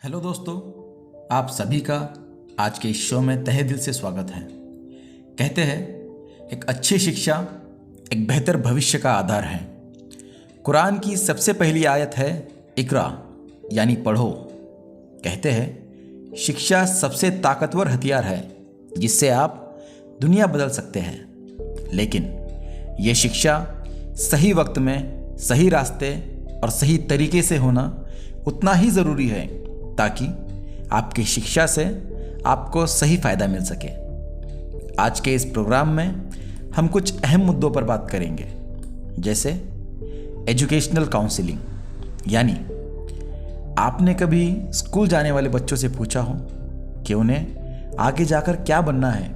Hello दोस्तों, आप सभी का आज के इस शो में तहे दिल से स्वागत है। कहते हैं एक अच्छी शिक्षा एक बेहतर भविष्य का आधार है। कुरान की सबसे पहली आयत है इकरा यानी पढ़ो। कहते हैं शिक्षा सबसे ताकतवर हथियार है जिससे आप दुनिया बदल सकते हैं, लेकिन ये शिक्षा सही वक्त में सही रास्ते और सही तरीके से होना उतना ही ज़रूरी है ताकि आपकी शिक्षा से आपको सही फ़ायदा मिल सके। आज के इस प्रोग्राम में हम कुछ अहम मुद्दों पर बात करेंगे, जैसे एजुकेशनल काउंसलिंग, यानी आपने कभी स्कूल जाने वाले बच्चों से पूछा हो कि उन्हें आगे जाकर क्या बनना है,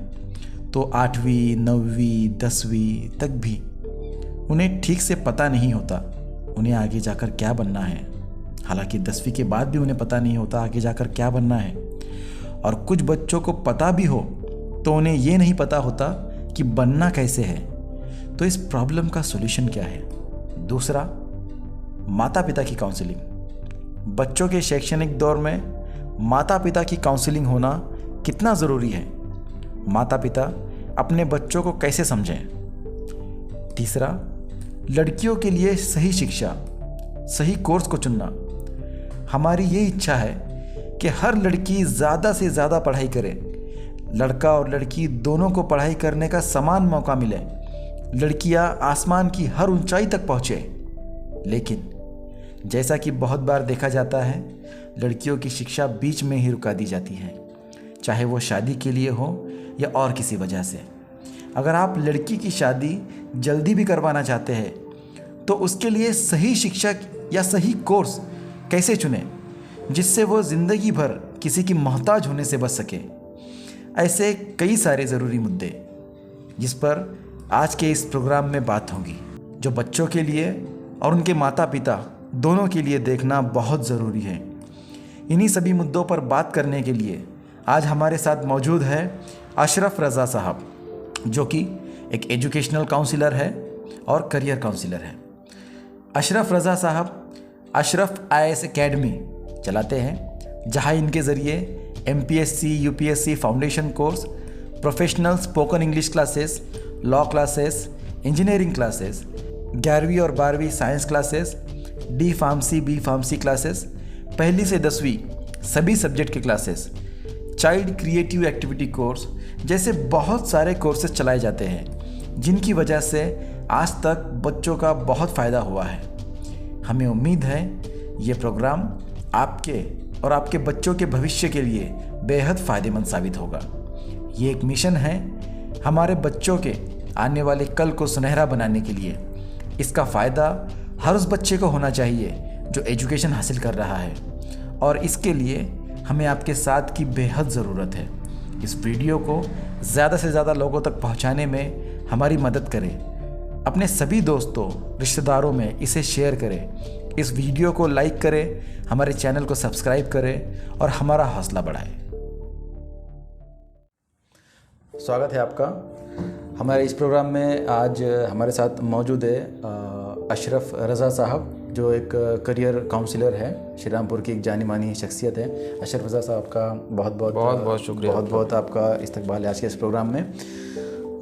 तो 8वीं 9वीं 10वीं तक भी उन्हें ठीक से पता नहीं होता उन्हें आगे जाकर क्या बनना है। हालांकि 10वीं के बाद भी उन्हें पता नहीं होता आगे जाकर क्या बनना है, और कुछ बच्चों को पता भी हो तो उन्हें ये नहीं पता होता कि बनना कैसे है। तो इस प्रॉब्लम का सॉल्यूशन क्या है? दूसरा, माता पिता की काउंसलिंग। बच्चों के शैक्षणिक दौर में माता पिता की काउंसलिंग होना कितना ज़रूरी है? माता पिता अपने बच्चों को कैसे समझें? तीसरा, लड़कियों के लिए सही शिक्षा, सही कोर्स को चुनना। हमारी ये इच्छा है कि हर लड़की ज़्यादा से ज़्यादा पढ़ाई करे, लड़का और लड़की दोनों को पढ़ाई करने का समान मौका मिले, लड़कियां आसमान की हर ऊंचाई तक पहुँचे। लेकिन जैसा कि बहुत बार देखा जाता है, लड़कियों की शिक्षा बीच में ही रुका दी जाती है, चाहे वो शादी के लिए हो या और किसी वजह से। अगर आप लड़की की शादी जल्दी भी करवाना चाहते हैं तो उसके लिए सही शिक्षा या सही कोर्स कैसे चुनें जिससे वो ज़िंदगी भर किसी की मोहताज होने से बच सके। ऐसे कई सारे ज़रूरी मुद्दे जिस पर आज के इस प्रोग्राम में बात होगी, जो बच्चों के लिए और उनके माता पिता दोनों के लिए देखना बहुत ज़रूरी है। इन्हीं सभी मुद्दों पर बात करने के लिए आज हमारे साथ मौजूद है अशरफ रज़ा साहब, जो कि एक एजुकेशनल काउंसलर है और करियर काउंसलर है। अशरफ रज़ा साहब अशरफ IAS एकेडमी चलाते हैं, जहां इनके ज़रिए MPSC UPSC foundation course, professional spoken English classes, law classes, engineering classes, 11वीं और 12वीं science classes, D pharmacy B pharmacy classes, पहली से 10वीं सभी सब्जेक्ट के classes, child creative activity course जैसे बहुत सारे कोर्सेज चलाए जाते हैं, जिनकी वजह से आज तक बच्चों का बहुत फ़ायदा हुआ है। हमें उम्मीद है ये प्रोग्राम आपके और आपके बच्चों के भविष्य के लिए बेहद फ़ायदेमंद साबित होगा। ये एक मिशन है हमारे बच्चों के आने वाले कल को सुनहरा बनाने के लिए। इसका फ़ायदा हर उस बच्चे को होना चाहिए जो एजुकेशन हासिल कर रहा है, और इसके लिए हमें आपके साथ की बेहद ज़रूरत है। इस वीडियो को ज़्यादा से ज़्यादा लोगों तक पहुंचाने में हमारी मदद करें। अपने सभी दोस्तों रिश्तेदारों में इसे शेयर करें, इस वीडियो को लाइक करें, हमारे चैनल को सब्सक्राइब करें और हमारा हौसला बढ़ाएं। स्वागत है आपका हमारे इस प्रोग्राम में। आज हमारे साथ मौजूद है अशरफ रज़ा साहब, जो एक करियर काउंसलर है, श्रीरामपुर की एक जानी मानी शख्सियत है। अशरफ रज़ा साहब का बहुत बहुत शुक्रिया, बहुत बहुत आपका इस्तकबाल है आज के इस प्रोग्राम में।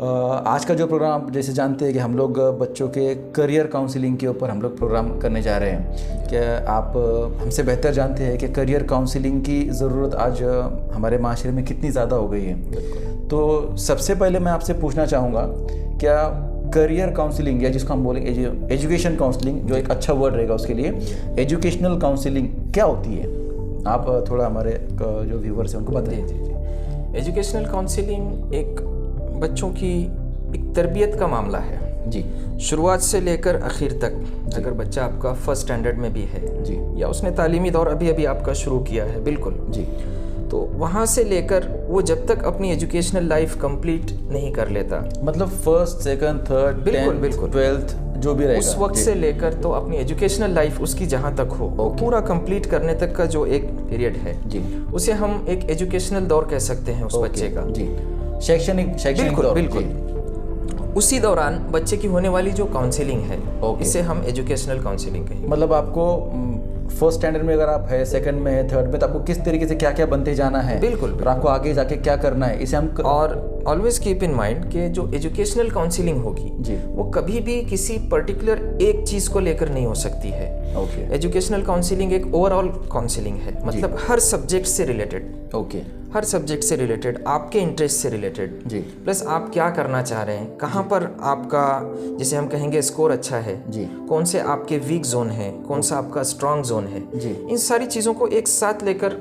आज का जो प्रोग्राम आप जैसे जानते हैं कि हम लोग बच्चों के करियर काउंसलिंग के ऊपर हम लोग प्रोग्राम करने जा रहे हैं। क्या आप हमसे बेहतर जानते हैं कि करियर काउंसलिंग की ज़रूरत आज हमारे माशरे में कितनी ज़्यादा हो गई है। तो सबसे पहले मैं आपसे पूछना चाहूँगा, क्या करियर काउंसलिंग या जिसको हम बोलेंगे एजुकेशन काउंसलिंग, जो एक अच्छा वर्ड रहेगा उसके लिए, एजुकेशनल काउंसलिंग क्या होती है? आप थोड़ा हमारे जो व्यूवर्स हैं उनको बताइए। जी। एजुकेशनल काउंसलिंग एक बच्चों की एक तरबियत का मामला है जी, शुरुआत से लेकर आखिर तक। अगर बच्चा आपका फर्स्ट स्टैंडर्ड में भी है जी, या उसने तालीमी दौर अभी आपका शुरू किया है, बिल्कुल जी, तो वहाँ से लेकर वो जब तक अपनी एजुकेशनल लाइफ कंप्लीट नहीं कर लेता, मतलब फर्स्ट सेकंड थर्ड बिल्कुल 12th जो भी रहेगा, उस वक्त से लेकर तो अपनी एजुकेशनल लाइफ उसकी जहाँ तक हो, पूरा कंप्लीट करने तक का जो एक पीरियड है जी, उसे हम एक एजुकेशनल दौर कह सकते हैं उस बच्चे का। जी, शैक्षणिक बिल्कुल। उसी दौरान बच्चे की होने वाली जो काउंसलिंग है, इसे हम एजुकेशनल काउंसलिंग कहेंगे। मतलब आपको फर्स्ट स्टैंडर्ड में अगर आप है, सेकंड में है, थर्ड में, तो आपको किस तरीके से क्या क्या बनते जाना है, बिल्कुल, और आपको आगे जाके क्या करना है, इसे हम और ऑलवेज कीप इन माइंड कि जो एजुकेशनल काउंसलिंग होगी जी, वो कभी भी किसी पर्टिकुलर एक चीज को लेकर नहीं हो सकती है। ओके, एजुकेशनल काउंसलिंग एक ओवरऑल काउंसलिंग है, मतलब हर सब्जेक्ट से रिलेटेड, ओके, हर सब्जेक्ट से रिलेटेड, आपके इंटरेस्ट से रिलेटेड, जी, प्लस आप क्या करना चाह रहे हैं, कहाँ पर आपका जिसे हम कहेंगे स्कोर अच्छा है जी, कौन से आपके वीक जोन है, कौन सा आपका स्ट्रांग जोन है, जी, इन सारी चीज़ों को एक साथ लेकर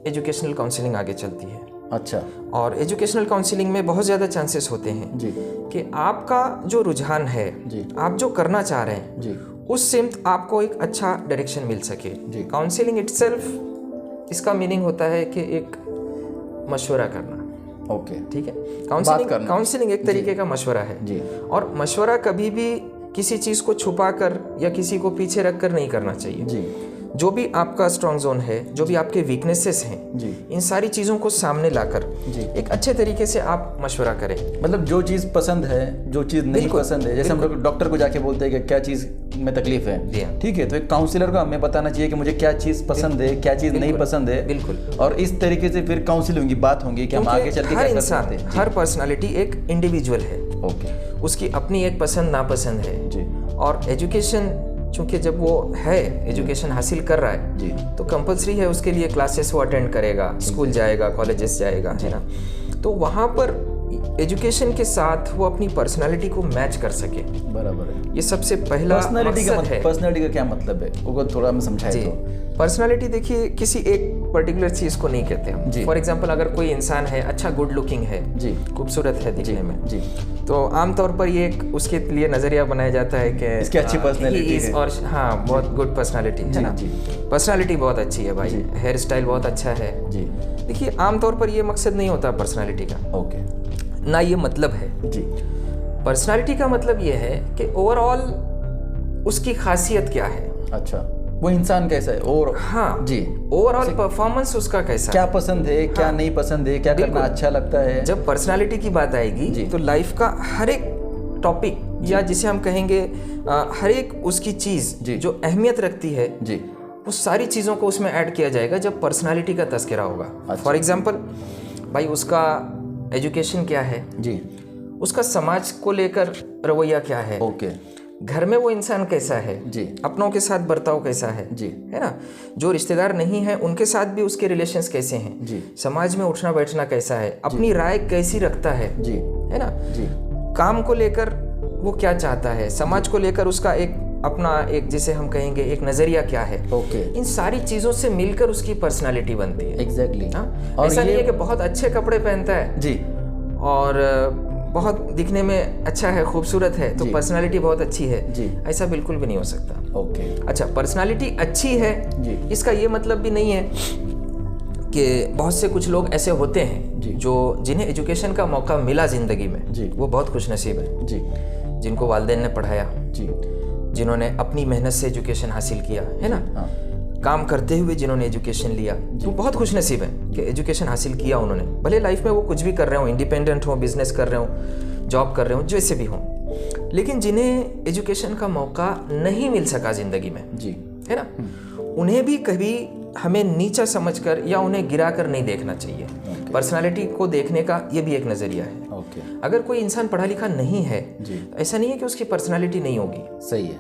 एजुकेशनल काउंसलिंग आगे चलती है। अच्छा, और एजुकेशनल काउंसलिंग में बहुत ज़्यादा चांसेस होते हैं जी, कि आपका जो रुझान है, जी, आप जो करना चाह रहे हैं, जी, उससे आपको एक अच्छा डायरेक्शन मिल सके। जी। काउंसलिंग इटसेल्फ, इसका मीनिंग होता है कि एक मशवरा करना। ओके, ठीक है, बात करना। काउंसलिंग एक तरीके का मशवरा है। जी, और मशवरा कभी भी किसी चीज़ को छुपाकर या किसी को पीछे रखकर नहीं करना चाहिए। जी, जो भी आपका स्ट्रांग जोन है, जो भी आपके वीकनेसेस हैं, जी, इन सारी चीज़ों को सामने लाकर जी, एक अच्छे तरीके से आप मशवरा करें। मतलब जो चीज़ पसंद है, जो चीज़ नहीं बिल्कुल, पसंद है, जैसे हम लोग डॉक्टर को जाके बोलते हैं कि क्या चीज़ में तकलीफ जी है, हाँ। ठीक है, तो एक काउंसलर को हमें बताना चाहिए कि मुझे क्या चीज़ पसंद है, क्या चीज़ नहीं पसंद है, बिल्कुल। और इस तरीके से फिर काउंसिल होंगी, बात होंगी कि हम आगे चल के हर क्या कर इंसान, सकते हैं। हर पर्सनालिटी एक इंडिविजुअल है, ओके, उसकी अपनी एक पसंद नापसंद है। जी, और एजुकेशन, चूंकि जब वो है एजुकेशन हासिल कर रहा है, जी, तो कंपलसरी है उसके लिए क्लासेस वो अटेंड करेगा, स्कूल जाएगा, कॉलेजेस जाएगा, है ना। तो वहाँ पर एजुकेशन के साथ वो अपनी पर्सनालिटी को मैच कर सके, बराबर है। ये सबसे पहला पर्सनालिटी का मकसद है। पर्सनालिटी का क्या मतलब है, वो थोड़ा हमें समझाए जी, तो। पर्सनालिटी देखिए किसी एक पर्टिकुलर चीज़ को नहीं कहते हम। जी। फॉर एग्जांपल, अगर कोई इंसान है, अच्छा गुड लुकिंग है, जी, खूबसूरत है दिखने में, जी, तो आमतौर पर ये एक उसके लिए नज़रिया बनाया जाता है कि इसकी अच्छी personality है। और हाँ, बहुत गुड पर्सनालिटी है जी, ना। जी, पर्सनालिटी बहुत अच्छी है भाई, हेयर स्टाइल बहुत अच्छा है। जी, देखिए, आमतौर पर ये मकसद नहीं होता पर्सनालिटी का, ओके, ना ये मतलब है। जी, पर्सनालिटी का मतलब ये है कि ओवरऑल उसकी खासियत क्या है। अच्छा, वो इंसान कैसा है, और हाँ जी, ओवरऑल परफॉर्मेंस उसका कैसा क्या है, पसंद है, क्या हाँ, नहीं पसंद है, क्या करना बिल्कुल। अच्छा लगता है। जब पर्सनालिटी की बात आएगी जी। तो लाइफ का हर एक टॉपिक, या जिसे हम कहेंगे हर एक उसकी चीज़ जी। जो अहमियत रखती है, जी, वो सारी चीज़ों को उसमें ऐड किया जाएगा जब पर्सनालिटी का तस्करा होगा। अच्छा। फॉर एग्जांपल, भाई उसका एजुकेशन क्या है, जी, उसका समाज को लेकर रवैया क्या है, ओके, घर में वो इंसान कैसा है, जी, अपनों के साथ बर्ताव कैसा है, जी, है ना, जो रिश्तेदार नहीं है उनके साथ भी उसके रिलेशंस कैसे हैं, जी, समाज में उठना बैठना कैसा है, अपनी राय कैसी रखता है जी, है ना, जी, काम को लेकर वो क्या चाहता है, समाज को लेकर उसका एक अपना एक जिसे हम कहेंगे एक नज़रिया क्या है। ओके, इन सारी चीज़ों से मिलकर उसकी पर्सनालिटी बनती है। एग्जैक्टली। हाँ? और ऐसा नहीं ये है कि बहुत अच्छे कपड़े पहनता है जी, और बहुत दिखने में अच्छा है, खूबसूरत है, तो जी। पर्सनालिटी बहुत अच्छी है, जी, ऐसा बिल्कुल भी नहीं हो सकता। ओके, अच्छा, पर्सनालिटी अच्छी है, जी, इसका ये मतलब भी नहीं है कि बहुत से कुछ लोग ऐसे होते जी। हैं जो जिन्हें एजुकेशन का मौका मिला ज़िंदगी में, जी, वो बहुत खुशनसीब है, जी, जिनको वालिदैन ने पढ़ाया, जी, जिन्होंने अपनी मेहनत से एजुकेशन हासिल किया, है ना, हाँ, काम करते हुए जिन्होंने एजुकेशन लिया, तो बहुत खुशनसीब है कि एजुकेशन हासिल किया उन्होंने। भले लाइफ में वो कुछ भी कर रहे हो, इंडिपेंडेंट हो, बिजनेस कर रहे हो, जॉब कर रहे हो, जैसे भी हो, लेकिन जिन्हें एजुकेशन का मौका नहीं मिल सका ज़िंदगी में, जी, है ना, उन्हें भी कभी हमें नीचा समझकर या उन्हें गिराकर नहीं देखना चाहिए। पर्सनालिटी को देखने का ये भी एक नज़रिया है। ओके, अगर कोई इंसान पढ़ा लिखा नहीं है, जी, तो ऐसा नहीं है कि उसकी पर्सनालिटी नहीं होगी, सही है,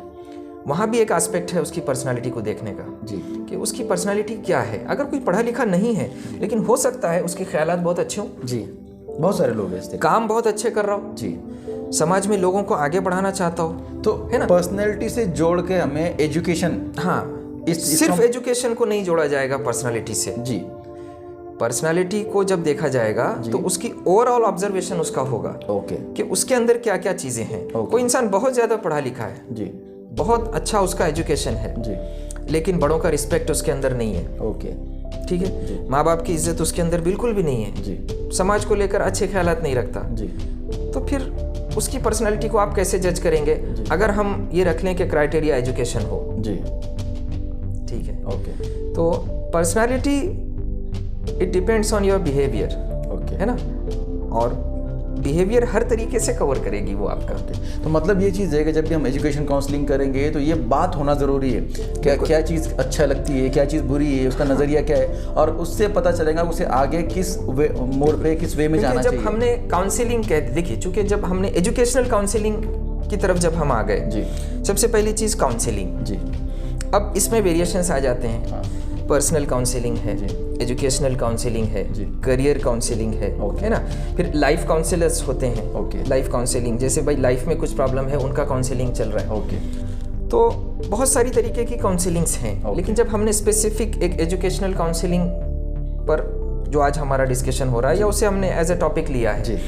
वहाँ भी एक एस्पेक्ट है उसकी पर्सनालिटी को देखने का जी, कि उसकी पर्सनालिटी क्या है। अगर कोई पढ़ा लिखा नहीं है लेकिन हो सकता है उसके ख्यालात बहुत अच्छे हों, जी, बहुत सारे लोग हैं इस तरह। काम बहुत अच्छे कर रहा हो, जी, समाज में लोगों को आगे बढ़ाना चाहता हो, तो है ना? पर्सनैलिटी से जोड़ के हमें एजुकेशन, हाँ, सिर्फ एजुकेशन को नहीं जोड़ा जाएगा पर्सनालिटी से। जी, पर्सनालिटी को जब देखा जाएगा तो उसकी ओवरऑल ऑब्जर्वेशन उसका होगा ओके, कि उसके अंदर क्या क्या चीज़ें हैं। Okay. कोई इंसान बहुत ज़्यादा पढ़ा लिखा है, जी, बहुत अच्छा उसका एजुकेशन है, जी, लेकिन बड़ों का रिस्पेक्ट उसके अंदर नहीं है, ओके, ठीक है, माँ बाप की इज्जत उसके अंदर बिल्कुल भी नहीं है, जी, समाज को लेकर अच्छे ख्यालात नहीं रखता, जी, तो फिर उसकी पर्सनालिटी को आप कैसे जज करेंगे अगर हम ये रख लें कि क्राइटेरिया एजुकेशन हो। जी, ठीक है, ओके, तो personality it depends on your behaviour, okay, है ना, और बिहेवियर हर तरीके से कवर करेगी वो आपका। तो मतलब ये चीज़ है कि जब भी हम एजुकेशन काउंसलिंग करेंगे तो ये बात होना ज़रूरी है, क्या चीज़ अच्छा लगती है, क्या चीज़ बुरी है, उसका नज़रिया क्या है, और उससे पता चलेगा उसे आगे किस मोड़ पे किस वे में जाना चाहिए। जब हमने काउंसलिंग देखिए, चूँकि जब हमने एजुकेशनल काउंसलिंग की तरफ जब हम आ गए जी, सबसे पहली चीज़ काउंसलिंग जी। अब इसमें वेरिएशंस आ जाते हैं, पर्सनल काउंसलिंग है, एजुकेशनल काउंसलिंग है, करियर काउंसलिंग है ना, फिर लाइफ काउंसलर्स होते हैं, लाइफ काउंसलिंग, जैसे भाई लाइफ में कुछ प्रॉब्लम है उनका काउंसलिंग चल रहा है। तो बहुत सारी तरीके की काउंसलिंग्स हैं, लेकिन जब हमने स्पेसिफिक एक एजुकेशनल काउंसलिंग पर जो आज हमारा डिस्कशन हो रहा है या उसे हमने एज ए टॉपिक लिया है,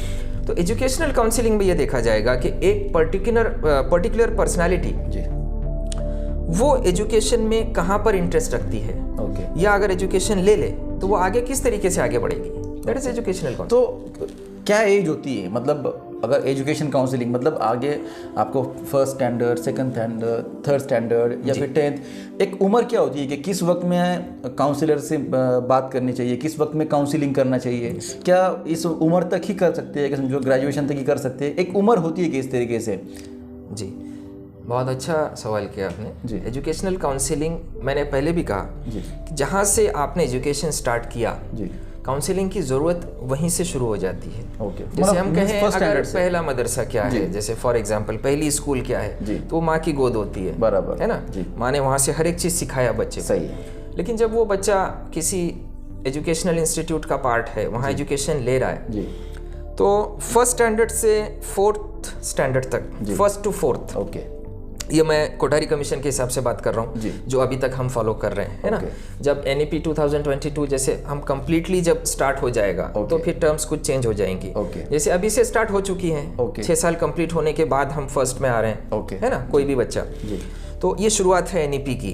तो एजुकेशनल काउंसलिंग में ये देखा जाएगा कि एक पर्टिकुलर पर्सनालिटी वो एजुकेशन में कहाँ पर इंटरेस्ट रखती है, या अगर एजुकेशन ले ले तो वो आगे किस तरीके से आगे बढ़ेगी, दैट इज एजुकेशनल काउंसलिंग। तो क्या एज होती है, मतलब अगर एजुकेशन काउंसलिंग मतलब आगे आपको first standard, second standard, third standard या फिर 10th, एक उम्र क्या होती है कि किस वक्त में काउंसलर से बात करनी चाहिए, किस वक्त में काउंसलिंग करना चाहिए, क्या इस उम्र तक ही कर सकते हैं, कि समझो ग्रेजुएशन तक ही कर सकते हैं, एक उम्र होती है कि इस तरीके से? जी, बहुत अच्छा सवाल किया आपने जी। एजुकेशनल काउंसलिंग मैंने पहले भी कहा जी, जहाँ से आपने एजुकेशन स्टार्ट किया जी, काउंसलिंग की ज़रूरत वहीं से शुरू हो जाती है। जैसे हम कहें अगर पहला मदरसा क्या है, जैसे फॉर एग्जांपल पहली स्कूल क्या है, तो माँ की गोद होती है, बराबर है ना, माँ ने वहाँ से हर एक चीज़ सिखाया बच्चे को, सही है। लेकिन जब वो बच्चा किसी एजुकेशनल इंस्टीट्यूट का पार्ट है, वहाँ एजुकेशन ले रहा है जी, तो फर्स्ट स्टैंडर्ड से फोर्थ स्टैंडर्ड तक, फर्स्ट टू फोर्थ, ये मैं कोठारी कमीशन के हिसाब से बात कर रहा हूँ जो अभी तक हम फॉलो कर रहे हैं, है ना। जब NEP 2022 जैसे हम कंप्लीटली जब स्टार्ट हो जाएगा तो फिर टर्म्स कुछ चेंज हो जाएंगी, जैसे अभी से स्टार्ट हो चुकी हैं, 6 साल कंप्लीट होने के बाद हम फर्स्ट में आ रहे हैं, है ना, कोई भी बच्चा, तो ये शुरुआत है NEP की।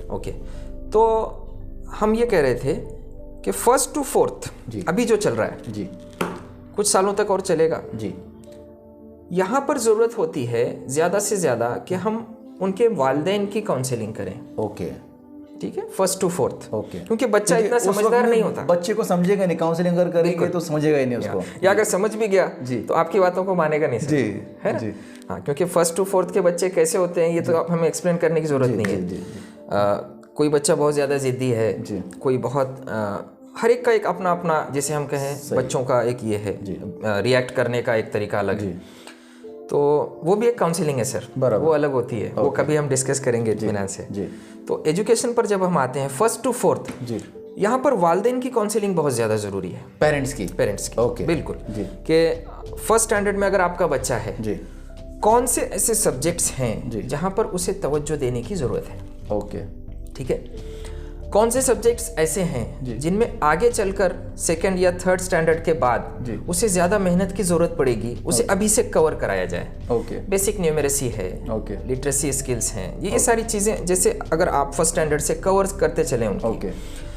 ओके, तो हम ये कह रहे थे कि फर्स्ट टू फोर्थ अभी जो चल रहा है जी, कुछ सालों तक और चलेगा जी, यहाँ पर ज़रूरत होती है ज़्यादा से ज़्यादा कि हम उनके वालिदैन की काउंसलिंग करें। ठीक है, फर्स्ट टू फोर्थ, क्योंकि बच्चा इतना समझदार नहीं होता, बच्चे को समझेगा नहीं, काउंसलिंग अगर करेंगे तो समझेगा ही नहीं उसको, या अगर समझ भी गया तो आपकी बातों को मानेगा नहीं जी, है ना। हाँ, क्योंकि फर्स्ट टू फोर्थ के बच्चे कैसे होते हैं ये तो हमें एक्सप्लेन करने की ज़रूरत नहीं है। कोई बच्चा बहुत ज़्यादा ज़िद्दी है, कोई बहुत हर एक का एक अपना अपना, जैसे हम कहें बच्चों का एक ये है रिएक्ट करने का एक तरीका अलग है, तो वो भी एक काउंसलिंग है सर, वो अलग होती है, वो कभी हम डिस्कस करेंगे इत्मीनान से जी। तो एजुकेशन पर जब हम आते हैं फर्स्ट टू फोर्थ जी, यहाँ पर वालिदैन की काउंसलिंग बहुत ज़्यादा ज़रूरी है, पेरेंट्स की ओके, बिल्कुल कि फर्स्ट स्टैंडर्ड में अगर आपका बच्चा है जी, कौन से ऐसे सब्जेक्ट्स हैं जहाँ पर उसे तवज्जो देने की ज़रूरत है, ठीक है, कौन से सब्जेक्ट्स ऐसे हैं जिनमें आगे चलकर सेकंड या थर्ड स्टैंडर्ड के बाद उसे ज़्यादा मेहनत की ज़रूरत पड़ेगी, उसे अभी से कवर कराया जाए। बेसिक न्यूमेरेसी है, लिटरेसी स्किल्स हैं, ये सारी चीज़ें जैसे अगर आप फर्स्ट स्टैंडर्ड से कवर करते चलें उनकी,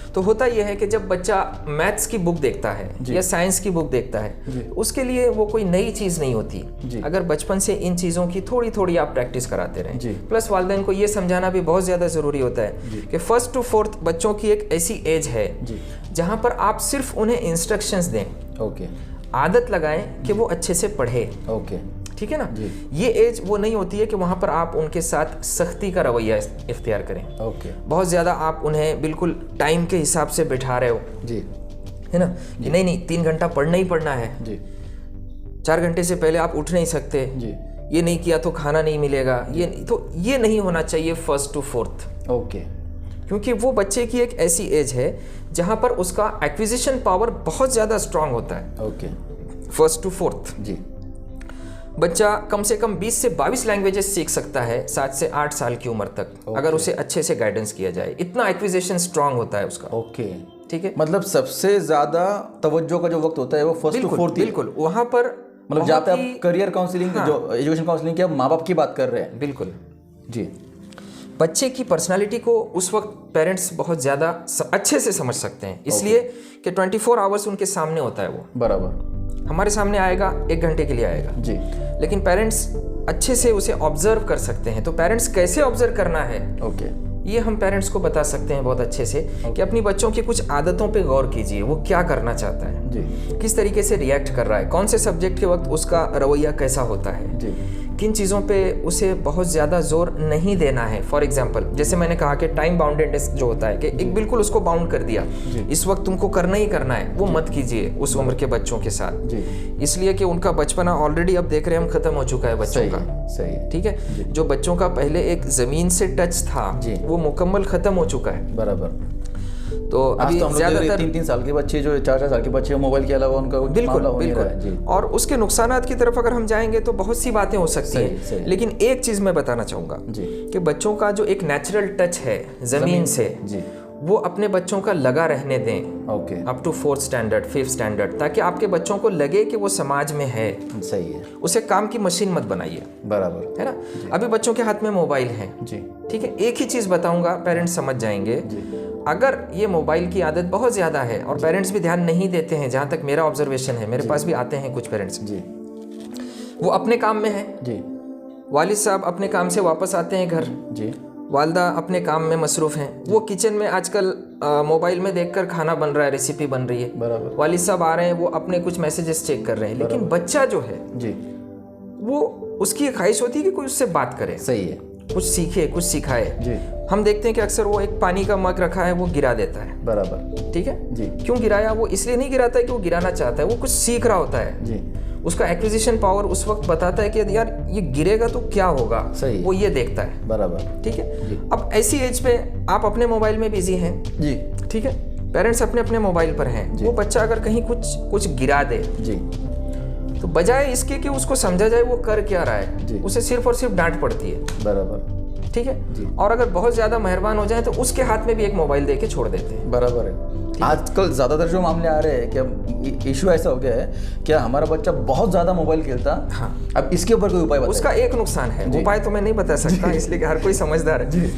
तो होता यह है कि जब बच्चा मैथ्स की बुक देखता है या साइंस की बुक देखता है, उसके लिए वो कोई नई चीज़ नहीं होती अगर बचपन से इन चीज़ों की थोड़ी थोड़ी आप प्रैक्टिस कराते रहें। प्लस वालिदैन को ये समझाना भी बहुत ज़्यादा ज़रूरी होता है कि फर्स्ट टू फोर्थ बच्चों की एक ऐसी एज है जहाँ पर आप सिर्फ उन्हें इंस्ट्रक्शंस दें, आदत लगाएं कि वो अच्छे से पढ़े, ठीक है ना। ये एज वो नहीं होती है कि वहाँ पर आप उनके साथ सख्ती का रवैया इख्तियार करें, बहुत ज़्यादा आप उन्हें बिल्कुल टाइम के हिसाब से बैठा रहे हो जी, है ना, कि नहीं 3 घंटा पढ़ना ही पढ़ना है जी, 4 घंटे से पहले आप उठ नहीं सकते जी, ये नहीं किया तो खाना नहीं मिलेगा, ये नहीं होना चाहिए फर्स्ट टू फोर्थ, क्योंकि वो बच्चे की एक ऐसी एज है जहाँ पर उसका एक्विजिशन पावर बहुत ज़्यादा स्ट्रांग होता है। फर्स्ट टू फोर्थ जी, बच्चा कम से कम 20 से 22 लैंग्वेजेस सीख सकता है 7 से 8 साल की उम्र तक, अगर उसे अच्छे से गाइडेंस किया जाए, इतना एक्विजिशन स्ट्रांग होता है उसका। ठीक है, मतलब सबसे ज़्यादा तवज्जो का जो वक्त होता है वो फर्स्ट टू फोर्थ, बिल्कुल वहाँ पर, मतलब जहाँ पे आप करियर काउंसलिंग जो एजुकेशन काउंसलिंग की आप माँ बाप की बात कर रहे हैं, बिल्कुल जी, बच्चे की पर्सनालिटी को उस वक्त पेरेंट्स बहुत ज़्यादा अच्छे से समझ सकते हैं, इसलिए कि 24 आवर्स उनके सामने होता है, वो बराबर हमारे सामने आएगा, 1 घंटे के लिए आएगा जी, लेकिन पेरेंट्स अच्छे से उसे ऑब्जर्व कर सकते हैं। तो पेरेंट्स कैसे ऑब्जर्व करना है ये हम पेरेंट्स को बता सकते हैं बहुत अच्छे से कि अपनी बच्चों की कुछ आदतों पे गौर कीजिए, वो क्या करना चाहता है जी, किस तरीके से रिएक्ट कर रहा है, कौन से सब्जेक्ट के वक्त उसका रवैया कैसा होता है, जी, किन चीज़ों पे उसे बहुत ज़्यादा जोर नहीं देना है। फॉर एग्जांपल जैसे मैंने कहा कि टाइम बाउंडेडनेस जो होता है कि एक बिल्कुल उसको बाउंड कर दिया, इस वक्त तुमको करना ही करना है, वो मत कीजिए उस उम्र के बच्चों के साथ, जी, इसलिए कि उनका बचपना ऑलरेडी अब देख रहे हैं हम खत्म हो चुका है बच्चों सही का। है, सही है, ठीक है, जो बच्चों का पहले एक ज़मीन से टच था जी। वो मुकम्मल ख़त्म हो चुका है। बराबर। तो आज अभी तो हम लोग ज़्यादातर 3-3 साल के बच्चे, जो 4-4 साल के बच्चे, मोबाइल के अलावा उनका कुछ बिल्कुल मामला हो नहीं रहा है। बिल्कुल, जी, और उसके नुकसानात की तरफ अगर हम जाएंगे तो बहुत सी बातें हो सकती सही, हैं, सही। लेकिन एक चीज़ मैं बताना चाहूँगा जी, कि बच्चों का जो एक नेचुरल टच है ज़मीन से, जी, वो अपने बच्चों का लगा रहने दें okay, up to 4th standard 5th standard, ताकि आपके बच्चों को लगे कि वो समाज में है। सही है, उसे काम की मशीन मत बनाइए, बराबर, है ना। अभी बच्चों के हाथ में मोबाइल है, जी, ठीक है, एक ही चीज़ बताऊंगा, पेरेंट्स समझ जाएंगे। जी, अगर ये मोबाइल की आदत बहुत ज़्यादा है और पेरेंट्स भी ध्यान नहीं देते हैं, जहाँ तक मेरा ऑब्जर्वेशन है, मेरे पास भी आते हैं कुछ पेरेंट्स, जी, वो अपने काम में है, जी, वालिद साहब अपने काम से वापस आते हैं घर, जी, वालदा अपने काम में मसरूफ़ हैं, वो किचन में आजकल मोबाइल में देखकर खाना बन रहा है, रेसिपी बन रही है, बराबर, वालिद साहब आ रहे हैं, वो अपने कुछ मैसेजेस चेक कर रहे हैं, लेकिन बच्चा जो है जी, वो उसकी ख्वाहिश होती है कि कोई उससे बात करे, सही है, कुछ सीखे, कुछ सिखाए। जी, हम देखते हैं कि अक्सर वो एक पानी का मग रखा है वो गिरा देता है, बराबर, ठीक है, जी, क्यों गिराया? वो इसलिए नहीं गिराता है कि वो गिराना चाहता है, वो कुछ सीख रहा होता है, जी, उसका एक्विजिशन पावर उस वक्त बताता है कि यार ये गिरेगा तो क्या होगा, सही। वो ये देखता है, बराबर, ठीक है। जी, अब ऐसी एज पे आप अपने मोबाइल में बिजी हैं, जी, ठीक है, पेरेंट्स अपने अपने मोबाइल पर हैं, वो बच्चा अगर कहीं कुछ गिरा दे जी, तो बजाय इसके कि उसको समझा जाए वो कर क्या रहा जी। है, उसे सिर्फ और सिर्फ डांट पड़ती है, बराबर, ठीक जी। है, और अगर बहुत ज़्यादा मेहरबान हो जाए तो उसके हाथ में भी एक मोबाइल दे के छोड़ देते हैं। बराबर है। आजकल ज़्यादातर जो मामले आ रहे हैं कि अब इशू ऐसा हो गया है कि हमारा बच्चा बहुत ज़्यादा मोबाइल खेलता, हाँ, अब इसके ऊपर कोई उपाय बताइए। उसका एक नुकसान है, उपाय तो मैं नहीं बता सकता इसलिए कि हर कोई समझदार है। जी,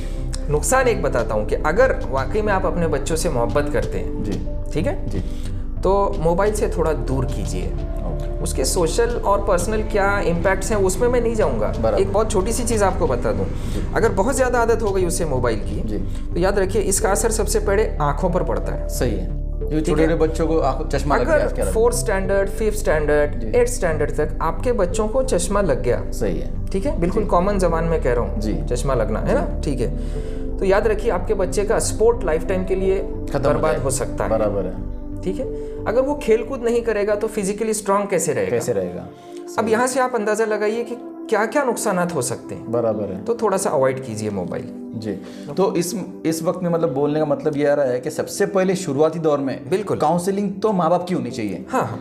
नुकसान एक बताता हूँ कि अगर वाकई में आप अपने बच्चों से मोहब्बत करते हैं, जी, ठीक है, जी, तो मोबाइल से थोड़ा दूर कीजिए। ओके, उसके सोशल और पर्सनल क्या इम्पैक्ट्स हैं उसमें मैं नहीं जाऊंगा। बराबर। एक बहुत छोटी सी चीज़ आपको बता दूं, अगर बहुत ज़्यादा आदत हो गई उसे मोबाइल की, जी, तो याद रखिए इसका असर सबसे पहले आँखों पर पड़ता है। सही है। ये छोटे छोटे बच्चों को चश्मा लग गया, अगर क्या लगता 4th standard 5th standard 8th standard तक आपके बच्चों को चश्मा लग गया, है? सही है, ठीक है, बिल्कुल कॉमन जबान में कह रहा हूँ, जी। चश्मा लगना है ना, ठीक है, तो याद रखिए आपके बच्चे का स्पोर्ट लाइफ टाइम के लिए बर्बाद हो सकता है, बराबर है, ठीक है। अगर वो खेल कूद नहीं करेगा तो फिजिकली स्ट्रांग कैसे रहेगा? कैसे रहेगा? अब यहाँ से आप अंदाजा लगाइए कि क्या क्या नुकसानात हो सकते हैं, बराबर है, तो थोड़ा सा अवॉइड कीजिए मोबाइल। जी। तो इस वक्त में मतलब बोलने का मतलब ये आ रहा है कि सबसे पहले शुरुआती दौर में बिल्कुल काउंसलिंग तो माँ बाप की होनी चाहिए। हाँ हाँ,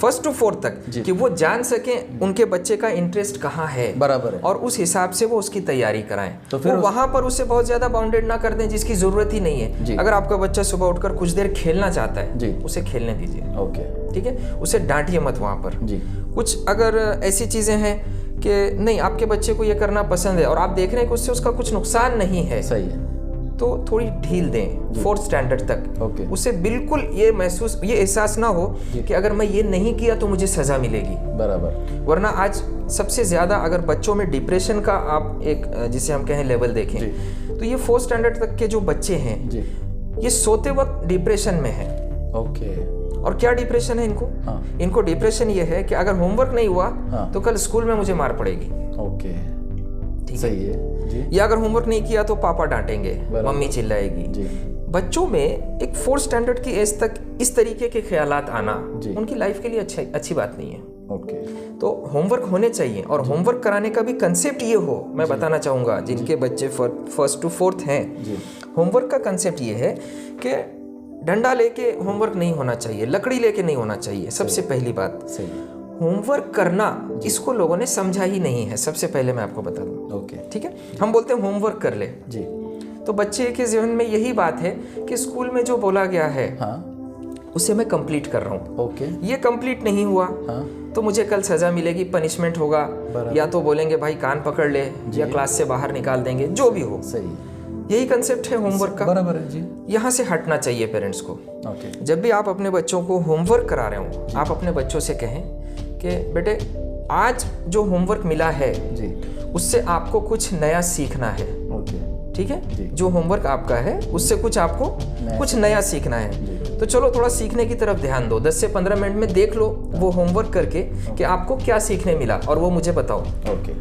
1st to 4th तक, कि वो जान सकें उनके बच्चे का इंटरेस्ट कहाँ है, बराबर है, और उस हिसाब से वो उसकी तैयारी कराएं। तो फिर वो वहाँ पर उसे बहुत ज़्यादा बाउंडेड ना कर दें जिसकी ज़रूरत ही नहीं है। जी। अगर आपका बच्चा सुबह उठकर कुछ देर खेलना चाहता जी। है, उसे खेलने दीजिए, ओके, ठीक है, उसे डांटिए मत वहाँ पर। जी, कुछ अगर ऐसी चीज़ें हैं कि नहीं आपके बच्चे को ये करना पसंद है और आप देख रहे हैं कि उससे उसका कुछ नुकसान नहीं है, सही है, तो थोड़ी ढील दें 4th स्टैंडर्ड तक। ओके, उसे बिल्कुल ये एहसास ना हो कि अगर मैं ये नहीं किया तो मुझे सज़ा मिलेगी। बराबर, वरना आज सबसे ज़्यादा अगर बच्चों में डिप्रेशन का आप एक जिसे हम कहें लेवल देखें, तो ये 4th स्टैंडर्ड तक के जो बच्चे हैं, जी, ये सोते वक्त डिप्रेशन में है। ओके, और क्या डिप्रेशन है इनको? हाँ, इनको डिप्रेशन ये है कि अगर होमवर्क नहीं हुआ हाँ, तो कल स्कूल में मुझे मार पड़ेगी, ओके, ठीक है, सही है, जी, या अगर होमवर्क नहीं किया तो पापा डांटेंगे, बराबर। मम्मी चिल्लाएगी। जी, बच्चों में एक 4th स्टैंडर्ड की एज तक इस तरीके के ख्यालात आना जी। उनकी लाइफ के लिए अच्छी बात नहीं है। ओके, तो होमवर्क होने चाहिए, और होमवर्क कराने का भी कंसेप्ट ये हो, मैं बताना चाहूँगा जिनके बच्चे 1st to 4th हैं, जी, होमवर्क का कंसेप्ट ये है कि डंडा लेके होमवर्क नहीं होना चाहिए, लकड़ी लेके नहीं होना चाहिए। सबसे पहली बात, सही, होमवर्क करना इसको लोगों ने समझा ही नहीं है, सबसे पहले मैं आपको बता दूँ, ओके, ठीक है। हम बोलते हैं होमवर्क कर ले, जी, तो बच्चे के जीवन में यही बात है कि स्कूल में जो बोला गया है हाँ, उसे मैं कंप्लीट कर रहा हूँ, ओके, ये कंप्लीट नहीं हुआ हाँ, तो मुझे कल सज़ा मिलेगी, पनिशमेंट होगा, बराबर। या तो बोलेंगे भाई कान पकड़ ले, या क्लास से बाहर निकाल देंगे, जो भी हो। सही, यही कंसेप्ट है होमवर्क का, बराबर है, जी, यहाँ से हटना चाहिए पेरेंट्स को। ओके, जब भी आप अपने बच्चों को होमवर्क करा रहे हो, आप अपने बच्चों से कहें कि बेटे आज जो होमवर्क मिला है जी, उससे आपको कुछ नया सीखना है, ओके, ठीक है, जो होमवर्क आपका है उससे कुछ आपको कुछ नया सीखना है, तो चलो थोड़ा सीखने की तरफ ध्यान दो। 10 से 15 मिनट में देख लो वो होमवर्क करके कि आपको क्या सीखने मिला और वो मुझे बताओ। ओके।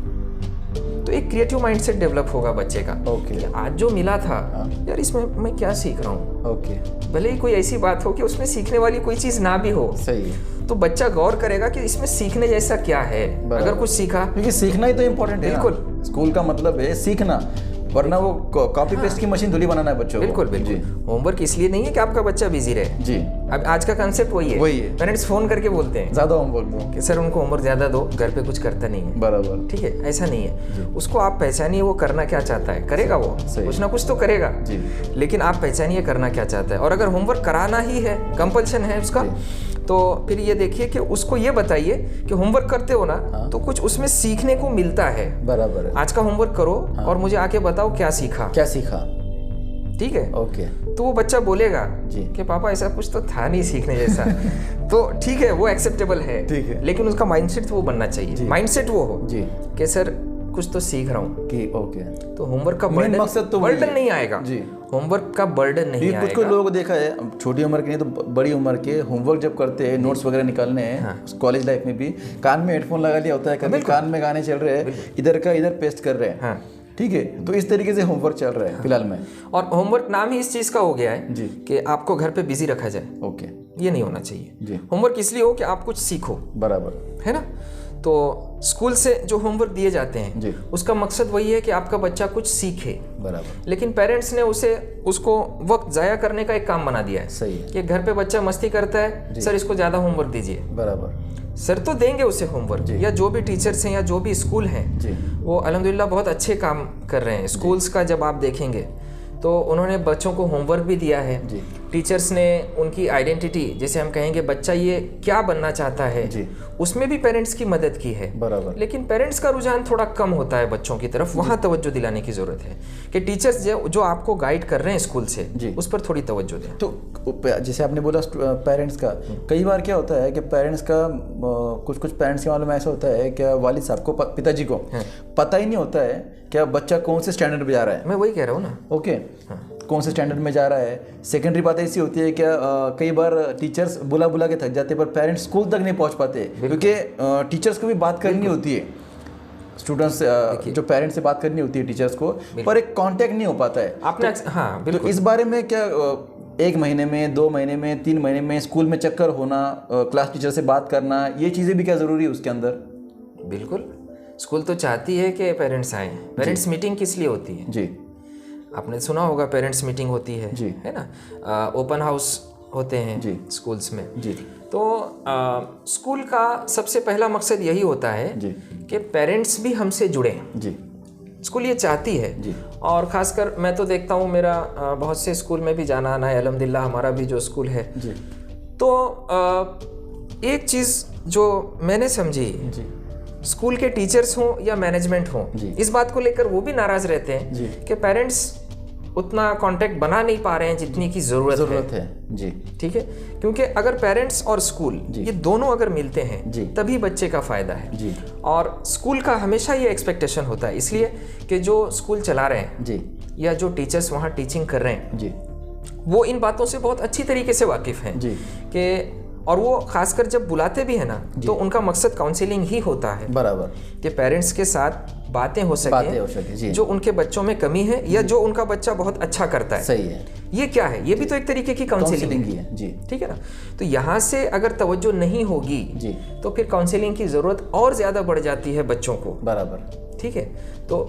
तो एक क्रिएटिव माइंडसेट डेवलप होगा बच्चे का। ओके। आज जो मिला था यार, इसमें मैं क्या सीख रहा हूँ। ओके। भले ही कोई ऐसी बात हो कि उसमें सीखने वाली कोई चीज़ ना भी हो, सही है, तो बच्चा गौर करेगा कि इसमें सीखने जैसा क्या है। अगर कुछ सीखा, क्योंकि सीखना ही तो इम्पोर्टेंट है। बिल्कुल। स्कूल का मतलब है सीखना, वरना वो कॉपी पेस्ट की मशीन थोड़ी बनाना है बच्चों को। बिल्कुल बिल्कुल। होमवर्क इसलिए नहीं है कि आपका बच्चा बिजी रहे। जी। अब आज का कंसेप्ट वही है। पेरेंट्स फोन करके बोलते हैं ज्यादा होमवर्क दो कि सर उनको होमवर्क ज्यादा दो, घर पे कुछ करता नहीं है। बराबर। ठीक है, ऐसा नहीं है। उसको आप पहचानिए वो करना क्या चाहता है, करेगा वो कुछ ना कुछ तो करेगा। लेकिन आप पहचानिए करना क्या चाहता है। और अगर होमवर्क कराना ही है, कंपल्शन है उसका, तो फिर ये देखिए कि उसको ये बताइए कि होमवर्क करते हो ना, तो कुछ उसमें सीखने को मिलता है। बराबर है। आज का होमवर्क करो और मुझे आके बताओ क्या सीखा। क्या सीखा। ठीक है। ओके। तो वो बच्चा बोलेगा कि पापा ऐसा कुछ तो था नहीं सीखने जैसा। तो ठीक है, वो एक्सेप्टेबल है। ठीक है। लेकिन उसका माइंडसेट वो बनना चाहिए। माइंडसेट वो हो जी कि सर कुछ तो सीख रहा हूँ कि ओके, तो होमवर्क का मेन मकसद तो बर्डन नहीं आएगा। जी। होमवर्क का बर्डन नहीं आएगा। कुछ कुछ लोगों को देखा है, छोटी उम्र के नहीं तो बड़ी उम्र के, होमवर्क जब करते हैं, नोट्स वगैरह निकालने हैं, कॉलेज लाइफ में भी कान में हेडफोन लगा लिया होता है, कभी कान में गाने चल रहे हैं, इधर का इधर पेस्ट कर रहे हैं। ठीक है, तो इस तरीके से होमवर्क चल रहा है फिलहाल में। और होमवर्क नाम ही इस चीज का हो गया है जी कि आपको घर पे बिजी रखा जाए। ओके। ये नहीं होना चाहिए जी। होमवर्क इसलिए हो कि आप कुछ सीखो। बराबर है ना। तो स्कूल से जो होमवर्क दिए जाते हैं जी, उसका मकसद वही है कि आपका बच्चा कुछ सीखे। बराबर। लेकिन पेरेंट्स ने उसको वक्त जाया करने का एक काम बना दिया है। सही है कि घर पे बच्चा मस्ती करता है, सर इसको ज़्यादा होमवर्क दीजिए। बराबर। सर तो देंगे उसे होमवर्क, या जो भी टीचर्स हैं या जो भी स्कूल हैं जी, वो अल्हम्दुलिल्लाह बहुत अच्छे काम कर रहे हैं। स्कूल्स का जब आप देखेंगे तो उन्होंने बच्चों को होमवर्क भी दिया है। जी। टीचर्स ने उनकी आइडेंटिटी, जैसे हम कहेंगे बच्चा ये क्या बनना चाहता है, जी, उसमें भी पेरेंट्स की मदद की है। बराबर। लेकिन पेरेंट्स का रुझान थोड़ा कम होता है बच्चों की तरफ, वहाँ तवज्जो दिलाने की ज़रूरत है कि टीचर्स जो आपको गाइड कर रहे हैं स्कूल से, उस पर थोड़ी तवज्जो दें। तो जैसे आपने बोला पेरेंट्स का, कई बार क्या होता है कि पेरेंट्स का कुछ पेरेंट्स के मालूम ऐसा होता है कि वालिद साहब को, पिताजी को पता ही नहीं होता है कि बच्चा कौन से स्टैंडर्ड में जा रहा है। मैं वही कह रहा हूँ ना। ओके। कौन से स्टैंडर्ड में जा रहा है। सेकेंडरी बात ऐसी होती है कि कई बार टीचर्स बुला के थक जाते हैं, पर पेरेंट्स स्कूल तक नहीं पहुंच पाते, क्योंकि टीचर्स को भी बात करनी होती है, स्टूडेंट्स जो पेरेंट्स से बात करनी होती है टीचर्स को, पर एक कांटेक्ट नहीं हो पाता है। आपने हाँ बिल्कुल। तो इस बारे में क्या 1 महीने में, 2 महीने में, 3 महीने में स्कूल में चक्कर होना, क्लास टीचर से बात करना, ये चीज़ें भी क्या ज़रूरी है उसके अंदर? बिल्कुल। स्कूल तो चाहती है कि पेरेंट्स आएँ। पेरेंट्स मीटिंग किस लिए होती है? जी, आपने सुना होगा पेरेंट्स मीटिंग होती है जी, है ना। ओपन हाउस होते हैं जी स्कूल्स में जी। तो स्कूल का सबसे पहला मकसद यही होता है जी कि पेरेंट्स भी हमसे जुड़ें। जी। स्कूल ये चाहती है जी। और ख़ासकर मैं तो देखता हूँ, मेरा बहुत से स्कूल में भी जाना आना है अल्हम्दुलिल्लाह, हमारा भी जो स्कूल है जी। तो एक चीज़ जो मैंने समझी जी, स्कूल के टीचर्स हों या मैनेजमेंट हों, इस बात को लेकर वो भी नाराज़ रहते हैं कि पेरेंट्स उतना कांटेक्ट बना नहीं पा रहे हैं जितनी की ज़रूरत है। जी, ठीक है। क्योंकि अगर पेरेंट्स और स्कूल ये दोनों अगर मिलते हैं तभी बच्चे का फ़ायदा है। जी। और स्कूल का हमेशा ये एक्सपेक्टेशन होता है, इसलिए कि जो स्कूल चला रहे हैं जी, या जो टीचर्स वहाँ टीचिंग कर रहे हैं जी, वो इन बातों से बहुत अच्छी तरीके से वाकिफ़ हैं जी। कि, और वो खासकर जब बुलाते भी है ना तो उनका मकसद काउंसलिंग ही होता है। बराबर। कि पेरेंट्स के साथ बातें हो सके जी। जो उनके बच्चों में कमी है या जो उनका बच्चा बहुत अच्छा करता है। सही है। ये क्या है? ये भी तो एक तरीके की काउंसलिंग ही है। जी, ठीक है ना। तो यहाँ से अगर तवज्जो नहीं होगी जी, तो फिर काउंसलिंग की ज़रूरत और ज़्यादा बढ़ जाती है बच्चों को। बराबर। ठीक है। तो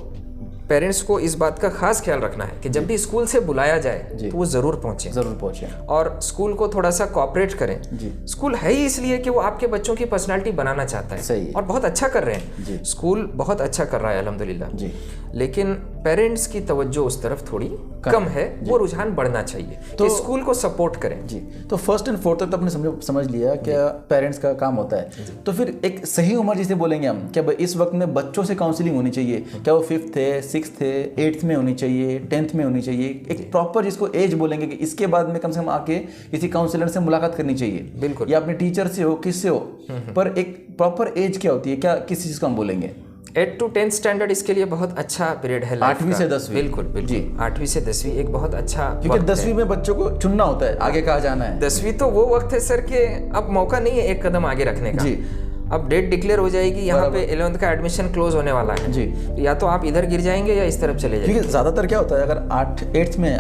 पेरेंट्स को इस बात का खास ख्याल रखना है कि जब भी स्कूल से बुलाया जाए तो वो ज़रूर पहुँचे और स्कूल को थोड़ा सा कोऑपरेट करें। जी। स्कूल है ही इसलिए कि वो आपके बच्चों की पर्सनालिटी बनाना चाहता है। सही है। और बहुत अच्छा कर रहे हैं। जी। स्कूल बहुत अच्छा कर रहा है अल्हम्दुलिल्लाह। जी। लेकिन पेरेंट्स की तवज्जो उस तरफ थोड़ी कम है, वो रुझान बढ़ना चाहिए तो कि स्कूल को सपोर्ट करें। जी। तो फर्स्ट एंड फोर्थ तक तो आपने समझ लिया क्या पेरेंट्स का काम होता है। तो फिर एक सही उम्र जिसे बोलेंगे हम, क्या इस वक्त में बच्चों से काउंसलिंग होनी चाहिए? क्या वो 5th है, 6th है, 8th में होनी चाहिए, 10th में होनी चाहिए? एक प्रॉपर जिसको एज बोलेंगे कि इसके बाद में कम से कम आके किसी काउंसलर से मुलाकात करनी चाहिए। बिल्कुल। या अपने टीचर से हो, किससे हो, पर एक प्रॉपर एज क्या होती है, क्या किस चीज़ को हम बोलेंगे? 8 to 10 स्टैंडर्ड इसके लिए बहुत अच्छा पीरियड है लाइफ 8वीं का। से 10वीं। बिल्कुल बिल्कुल जी। 8वीं से 10वीं एक बहुत अच्छा क्योंकि वक्त है। 10वीं में बच्चों को चुनना होता है आगे कहाँ जाना है। 10वीं तो वो वक्त है सर कि अब मौका नहीं है एक कदम आगे रखने का। जी। अब डेट डिक्लेयर हो जाएगी, यहाँ बराबर। पे 11th का एडमिशन क्लोज होने वाला है। जी। तो या तो आप इधर गिर जाएंगे या इस तरफ चले जाएंगे। क्योंकि ज़्यादातर क्या होता है अगर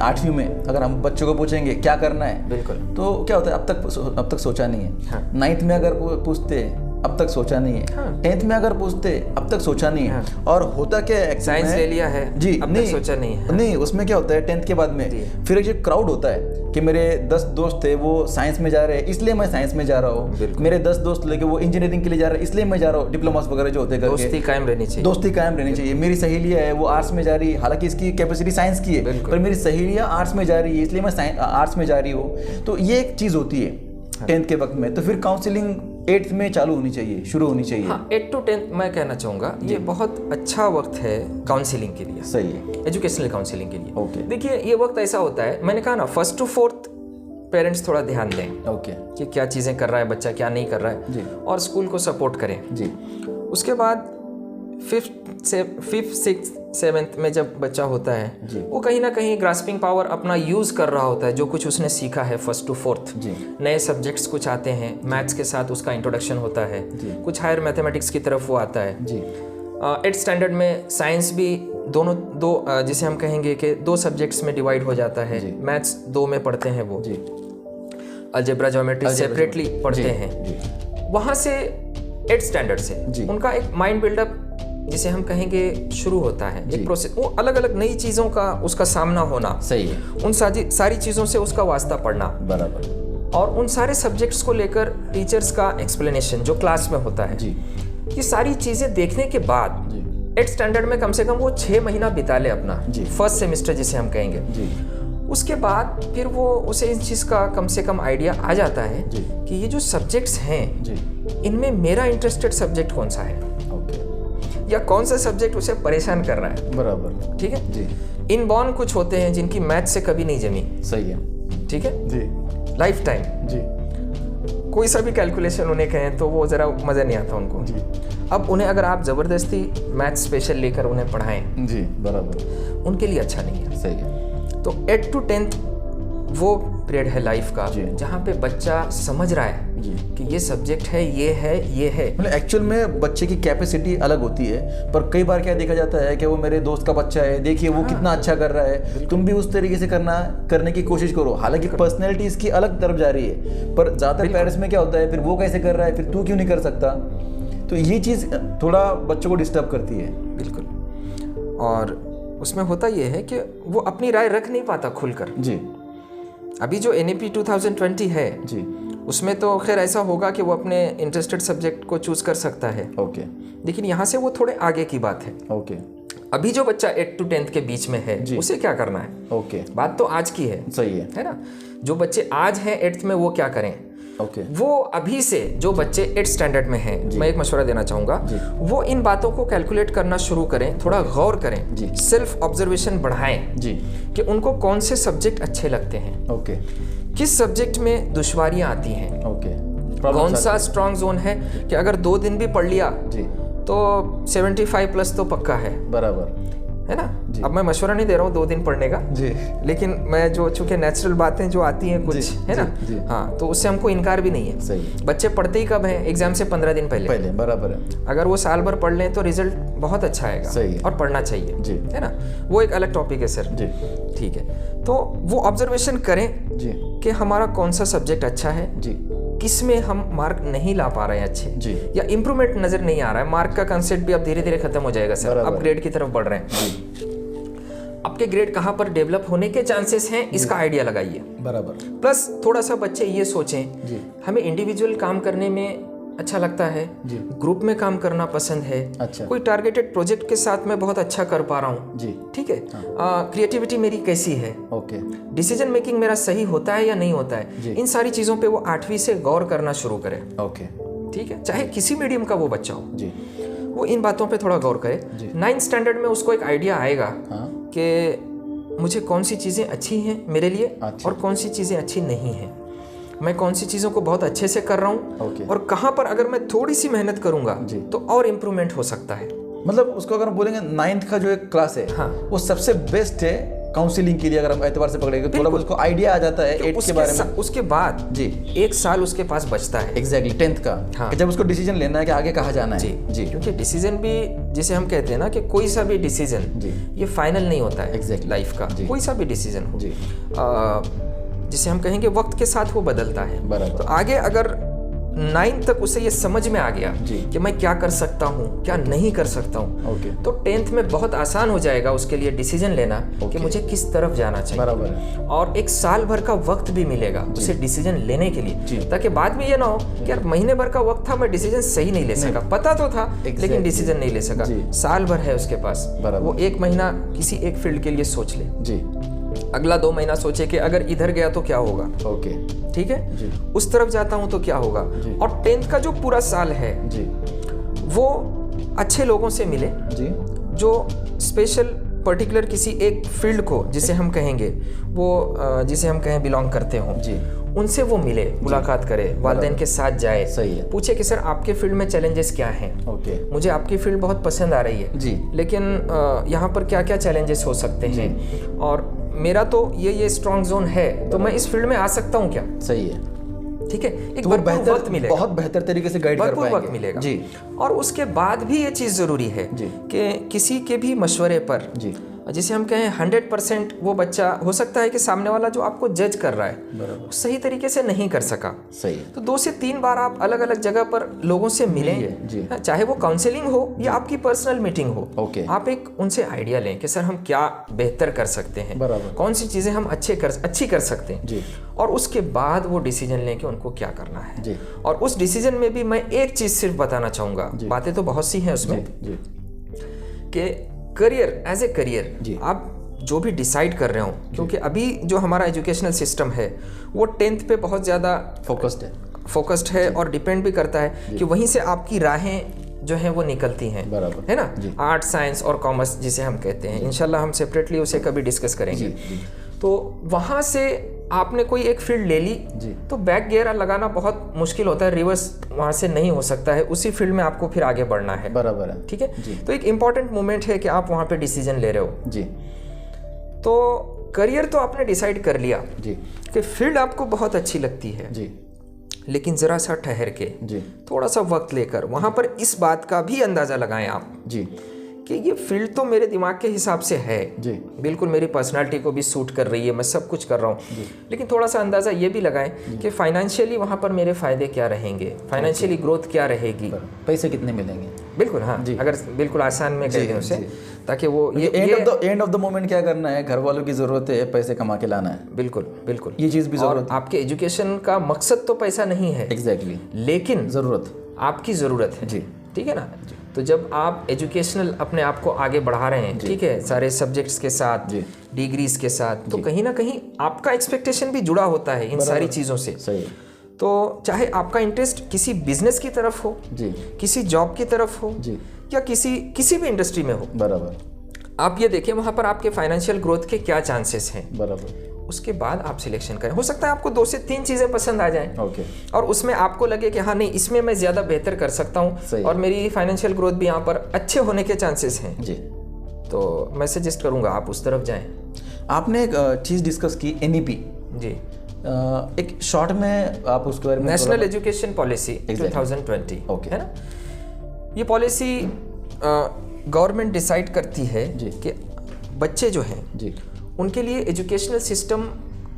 8वीं में अगर हम बच्चों को पूछेंगे क्या करना है, बिल्कुल। तो क्या होता है अब तक सोचा नहीं है। हाँ। 9th में अगर पूछते अब तक सोचा नहीं है। हाँ। 10th में अगर पूछते अब तक सोचा नहीं है। हाँ। और होता क्या है साइंस ले लिया है जी, अब तक सोचा नहीं है। नहीं, उसमें क्या होता है 10th के बाद में जी। फिर एक जो क्राउड होता है कि मेरे 10 दोस्त थे वो साइंस में जा रहे हैं इसलिए मैं साइंस में जा रहा हूँ, बिल्कुल। मेरे 10 दोस्त लेके वो इंजीनियरिंग के लिए जा रहे हैं इसलिए मैं जा रहा हूँ, डिप्लोमास वगैरह जो होते हैं करके। दोस्ती कायम रहनी चाहिए। दोस्ती कायम रहनी चाहिए। मेरी सहेलियाँ है वो आर्ट्स में जा रही है, हालांकि इसकी कैपेसिटी साइंस की है, बिल्कुल। पर मेरी सहेलियाँ आर्ट्स में जा रही है इसलिए मैं आर्ट्स में जा रही हूँ। तो ये एक चीज़ होती है 10th के वक्त में। तो फिर काउंसलिंग 8th में चालू होनी चाहिए, शुरू होनी चाहिए। हाँ 8 to 10 मैं कहना चाहूँगा ये बहुत अच्छा वक्त है काउंसलिंग के लिए, सही है। एजुकेशनल काउंसलिंग के लिए। ओके। देखिए ये वक्त ऐसा होता है, मैंने कहा ना 1st to 4th पेरेंट्स थोड़ा ध्यान दें ओके कि क्या चीज़ें कर रहा है बच्चा, क्या नहीं कर रहा है, जी। और स्कूल को सपोर्ट करें। जी। उसके बाद 5th 6th 7th में जब बच्चा होता है जी। वो कहीं ना कहीं ग्रास्पिंग पावर अपना यूज़ कर रहा होता है, जो कुछ उसने सीखा है 1st to 4th। जी। नए सब्जेक्ट्स कुछ आते हैं, मैथ्स के साथ उसका इंट्रोडक्शन होता है, जी। कुछ हायर मैथमेटिक्स की तरफ वो आता है। जी। 8th स्टैंडर्ड में साइंस भी दो जिसे हम कहेंगे कि 2 सब्जेक्ट्स में डिवाइड हो जाता है। जी। मैथ्स 2 में पढ़ते हैं वो, जी। अलजेब्रा ज्योमेट्री सेपरेटली पढ़ते जी। हैं। जी। वहाँ से 8th स्टैंडर्ड से जी। उनका एक माइंड बिल्डअप जिसे हम कहेंगे शुरू होता है, जी। एक प्रोसेस। वो अलग अलग नई चीज़ों का उसका सामना होना, सही है। उन सारी चीज़ों से उसका वास्ता पड़ना, बराबर। और उन सारे सब्जेक्ट्स को लेकर टीचर्स का एक्सप्लेनेशन जो क्लास में होता है। जी। ये सारी चीज़ें देखने के बाद जी। 8th स्टैंडर्ड में कम से कम वो 6 महीना बिता ले अपना, जी। फर्स्ट सेमेस्टर जिसे हम कहेंगे। जी। उसके बाद फिर वो उसे इस चीज़ का कम से कम आइडिया आ जाता है जी। कि ये जो सब्जेक्ट्स हैं जी। इनमें मेरा इंटरेस्टेड सब्जेक्ट कौन सा है, ओके। या कौन सा सब्जेक्ट उसे परेशान कर रहा है। बराबर। ठीक है। जी। इनबॉर्न कुछ होते हैं जिनकी मैथ से कभी नहीं जमी। सही है। ठीक है। जी। लाइफ टाइम जी। कोई सा भी कैलकुलेशन उन्हें कहें तो वो ज़रा मज़ा नहीं आता उनको। जी। अब उन्हें अगर आप ज़बरदस्ती मैथ स्पेशल लेकर उन्हें पढ़ाएं, जी। बराबर। उनके लिए अच्छा नहीं है। सही है। तो 8 to 10th वो पीरियड है लाइफ का जी। जहाँ पे बच्चा समझ रहा है जी। कि ये सब्जेक्ट है, ये है, ये है। मतलब एक्चुअल में बच्चे की कैपेसिटी अलग होती है, पर कई बार क्या देखा जाता है कि वो मेरे दोस्त का बच्चा है, देखिए वो कितना अच्छा कर रहा है, तुम भी उस तरीके से करने की कोशिश करो। हालांकि पर्सनैलिटी इसकी अलग तरफ जा रही है, पर ज़्यादातर पेरेंट्स में क्या होता है फिर वो कैसे कर रहा है, फिर तू क्यों नहीं कर सकता। तो ये चीज़ थोड़ा बच्चों को डिस्टर्ब करती है। बिल्कुल। और उसमें होता ये है कि वो अपनी राय रख नहीं पाता खुलकर। जी। अभी जो NEP 2020 है जी। उसमें तो खैर ऐसा होगा कि वो अपने इंटरेस्टेड सब्जेक्ट को चूज कर सकता है, ओके। लेकिन यहाँ से वो थोड़े आगे की बात है। ओके। अभी जो बच्चा 8 to 10th के बीच में है जी। उसे क्या करना है, ओके। बात तो आज की है सही है। ना। जो बच्चे आज हैं 8th में वो क्या करें, ओके। वो अभी से जो बच्चे 8th स्टैंडर्ड में हैं, मैं एक मशवरा देना चाहूँगा, वो इन बातों को कैलकुलेट करना शुरू करें, थोड़ा गौर करें, जी। सेल्फ ऑब्जर्वेशन बढ़ाएं जी। कि उनको कौन से सब्जेक्ट अच्छे लगते हैं, ओके। किस सब्जेक्ट में दुश्वारियाँ आती हैं, ओके। कौन सा स्ट्रांग जोन है कि अगर 2 दिन भी पढ़ लिया जी। तो 75+ तो पक्का है ना। अब मैं मशवरा नहीं दे रहा हूँ 2 दिन पढ़ने का, जी। लेकिन मैं जो चूंकि नेचुरल बातें जो आती हैं कुछ जी, है ना, जी, जी। हाँ, तो उससे हमको इनकार भी नहीं है। सही है। बच्चे पढ़ते ही कब हैं, एग्जाम से 15 दिन पहले। बराबर है। अगर वो साल भर पढ़ लें तो रिजल्ट बहुत अच्छा आएगा। सही है। और पढ़ना चाहिए जी। है ना, वो एक अलग टॉपिक है सर। जी। ठीक है। तो वो ऑब्जर्वेशन करें जी। कि हमारा कौन सा सब्जेक्ट अच्छा है, जी। किस में हम मार्क नहीं ला पा रहे हैं अच्छे, जी। या इम्प्रूवमेंट नजर नहीं आ रहा है। मार्क का कंसेप्ट भी अब धीरे धीरे खत्म हो जाएगा सर, बराबर। अब ग्रेड की तरफ बढ़ रहे हैं। जी। आपके ग्रेड कहाँ पर डेवलप होने के चांसेस हैं इसका आइडिया लगाइए। बराबर। प्लस थोड़ा सा बच्चे ये सोचें जी। हमें इंडिविजुअल काम करने में अच्छा लगता है, जी। ग्रुप में काम करना पसंद है, अच्छा। कोई टारगेटेड प्रोजेक्ट के साथ मैं बहुत अच्छा कर पा रहा हूँ। जी। ठीक है। क्रिएटिविटी मेरी कैसी है, ओके। डिसीजन मेकिंग मेरा सही होता है या नहीं होता है, जी। इन सारी चीज़ों पे वो 8वीं से गौर करना शुरू करे। ओके। ठीक है, चाहे किसी मीडियम का वो बच्चा हो, जी। वो इन बातों पे थोड़ा गौर करे। जी। 9th स्टैंडर्ड में उसको एक आइडिया आएगा हाँ। कि मुझे कौन सी चीज़ें अच्छी हैं मेरे लिए अच्छा। और कौन सी चीज़ें अच्छी नहीं हैं, मैं कौन सी चीज़ों को बहुत अच्छे से कर रहा हूँ ओके। और कहाँ पर अगर मैं थोड़ी सी मेहनत करूँगा जी। तो और इम्प्रूवमेंट हो सकता है। मतलब उसको अगर हम बोलेंगे 9th का जो एक क्लास है, हाँ। वो सबसे बेस्ट है काउंसलिंग के लिए, अगर हम एतबार से पकड़ेंगे थोड़ा बहुत उसको आइडिया आ जाता है 8th के बारे में। उसके बाद जी 1 साल उसके पास बचता है। एग्जैक्टली 10th का, हाँ। कि जब उसको डिसीजन लेना है कि आगे कहाँ जाना है। जी जी क्योंकि डिसीजन भी, जिसे हम कहते हैं ना कि कोई सा भी डिसीजन जी। ये फाइनल नहीं होता है Exactly. लाइफ का। जी। कोई सा भी डिसीजन हो, जी जिसे हम कहेंगे वक्त के साथ वो बदलता है। बराबर। तो आगे अगर 9 तक उसे ये समझ में आ गया जी। कि मैं क्या कर सकता हूँ, क्या नहीं कर सकता हूँ, ओके तो 10th में बहुत आसान हो जाएगा उसके लिए डिसीजन लेना कि ओके। मुझे किस तरफ जाना चाहिए। बराबर है। और 1 साल भर का वक्त भी मिलेगा उसे डिसीजन लेने के जी। लिए, ताकि बाद में ये ना हो कि यार महीने भर का वक्त था, मैं डिसीजन सही नहीं ले सका, पता तो था लेकिन Exactly. डिसीजन नहीं ले सका। जी। साल भर है उसके पास, बराबर। वो 1 महीना किसी एक फील्ड के लिए सोच ले, जी अगला 2 महीना सोचे कि अगर इधर गया तो क्या होगा, ओके ठीक है, जी उस तरफ जाता हूं तो क्या होगा। जी। और 10th का जो पूरा साल है जी वो अच्छे लोगों से मिले, जी जो स्पेशल पर्टिकुलर किसी एक फील्ड को, जिसे हम कहेंगे वो जिसे हम कहें बिलोंग करते हो, जी उनसे वो मिले, मुलाकात करे, वालिदैन के साथ जाए, सही है। पूछे कि सर आपके फील्ड में चैलेंजेस क्या हैं, ओके मुझे आपकी फील्ड बहुत पसंद आ रही है जी लेकिन यहाँ पर क्या क्या चैलेंजेस हो सकते हैं, और मेरा तो ये स्ट्रॉन्ग जोन है, तो मैं इस फील्ड में आ सकता हूँ क्या, सही है। ठीक है। एक तो वो भरपूर वक्त मिलेगा, बहुत बेहतर तरीके से गाइड कर भरपूर पाएंगे। वक्त मिलेगा जी और उसके बाद भी ये चीज़ ज़रूरी है जी। कि किसी के भी मशवरे पर, जी जिसे हम कहें 100% वो बच्चा, हो सकता है कि सामने वाला जो आपको जज कर रहा है बराबर वो सही तरीके से नहीं कर सका, सही है। तो 2 से 3 बार आप अलग अलग जगह पर लोगों से मिलें, जी। हाँ, चाहे वो काउंसलिंग हो या आपकी पर्सनल मीटिंग हो, ओके। आप एक उनसे आइडिया लें कि सर हम क्या बेहतर कर सकते हैं, बराबर। कौन सी चीज़ें हम अच्छी कर सकते हैं, जी और उसके बाद वो डिसीजन लें कि उनको क्या करना है। जी और उस डिसीजन में भी मैं एक चीज़ सिर्फ बताना चाहूँगा, बातें तो बहुत सी हैं उसमें, जी कि करियर, एज ए करियर जी। आप जो भी डिसाइड कर रहे हो, क्योंकि अभी जो हमारा एजुकेशनल सिस्टम है वो 10th पे बहुत ज़्यादा फोकस्ड है और डिपेंड भी करता है कि वहीं से आपकी राहें जो हैं वो निकलती हैं, बराबर। है ना, आर्ट साइंस और कॉमर्स जिसे हम कहते हैं। इंशाल्लाह हम सेपरेटली उसे कभी डिस्कस करेंगे। तो वहाँ से आपने कोई एक फील्ड ले ली तो बैक गियर लगाना बहुत मुश्किल होता है, रिवर्स वहाँ से नहीं हो सकता है, उसी फील्ड में आपको फिर आगे बढ़ना है, बराबर है। ठीक है। तो एक इम्पॉर्टेंट मोमेंट है कि आप वहाँ पे डिसीजन ले रहे हो। जी तो करियर तो आपने डिसाइड कर लिया जी कि फील्ड आपको बहुत अच्छी लगती है, जी लेकिन ज़रा सा ठहर के, जी थोड़ा सा वक्त लेकर वहाँ पर इस बात का भी अंदाज़ा लगाएं आप जी कि ये फील्ड तो मेरे दिमाग के हिसाब से है, जी बिल्कुल मेरी पर्सनालिटी को भी सूट कर रही है, मैं सब कुछ कर रहा हूँ, लेकिन थोड़ा सा अंदाज़ा ये भी लगाएं कि फाइनेंशियली वहाँ पर मेरे फ़ायदे क्या रहेंगे, फाइनेंशियली ग्रोथ क्या रहेगी, पैसे कितने मिलेंगे। बिल्कुल, हाँ, अगर बिल्कुल आसान में कह दें उसे, ताकि वो एंड ऑफ द मोमेंट क्या करना है, घर वालों की ज़रूरत है, पैसे कमा के लाना है। बिल्कुल बिल्कुल, ये चीज़ भी और ज़रूरत है। आपके एजुकेशन का मकसद तो पैसा नहीं है, एग्जैक्टली लेकिन ज़रूरत आपकी ज़रूरत है, जी। ठीक है ना। तो जब आप एजुकेशनल अपने आप को आगे बढ़ा रहे हैं, ठीक है, सारे सब्जेक्ट्स के साथ, जी। डिग्रीज के साथ, तो कहीं ना कहीं आपका एक्सपेक्टेशन भी जुड़ा होता है इन सारी चीज़ों से। सही है। तो चाहे आपका इंटरेस्ट किसी बिजनेस की तरफ हो, जी किसी जॉब की तरफ हो, जी या किसी भी इंडस्ट्री में हो, बराबर आप ये देखिए वहाँ पर आपके फाइनेंशियल ग्रोथ के क्या चांसेस हैं, बराबर। उसके बाद आप सिलेक्शन करें। हो सकता है आपको 2 से 3 चीज़ें पसंद आ जाएं, ओके, और उसमें आपको लगे कि हाँ नहीं, इसमें मैं ज़्यादा बेहतर कर सकता हूँ और मेरी फाइनेंशियल ग्रोथ भी यहाँ पर अच्छे होने के चांसेस हैं जी, तो मैं सजेस्ट करूँगा आप उस तरफ जाएं। आपने एक चीज़ डिस्कस की NEP जी, एक शॉर्ट में आप उसके बारे में national education policy Exactly. 2020, Okay. है ना। ये पॉलिसी गवर्नमेंट डिसाइड करती है जी। कि बच्चे जो हैं जी, उनके लिए एजुकेशनल सिस्टम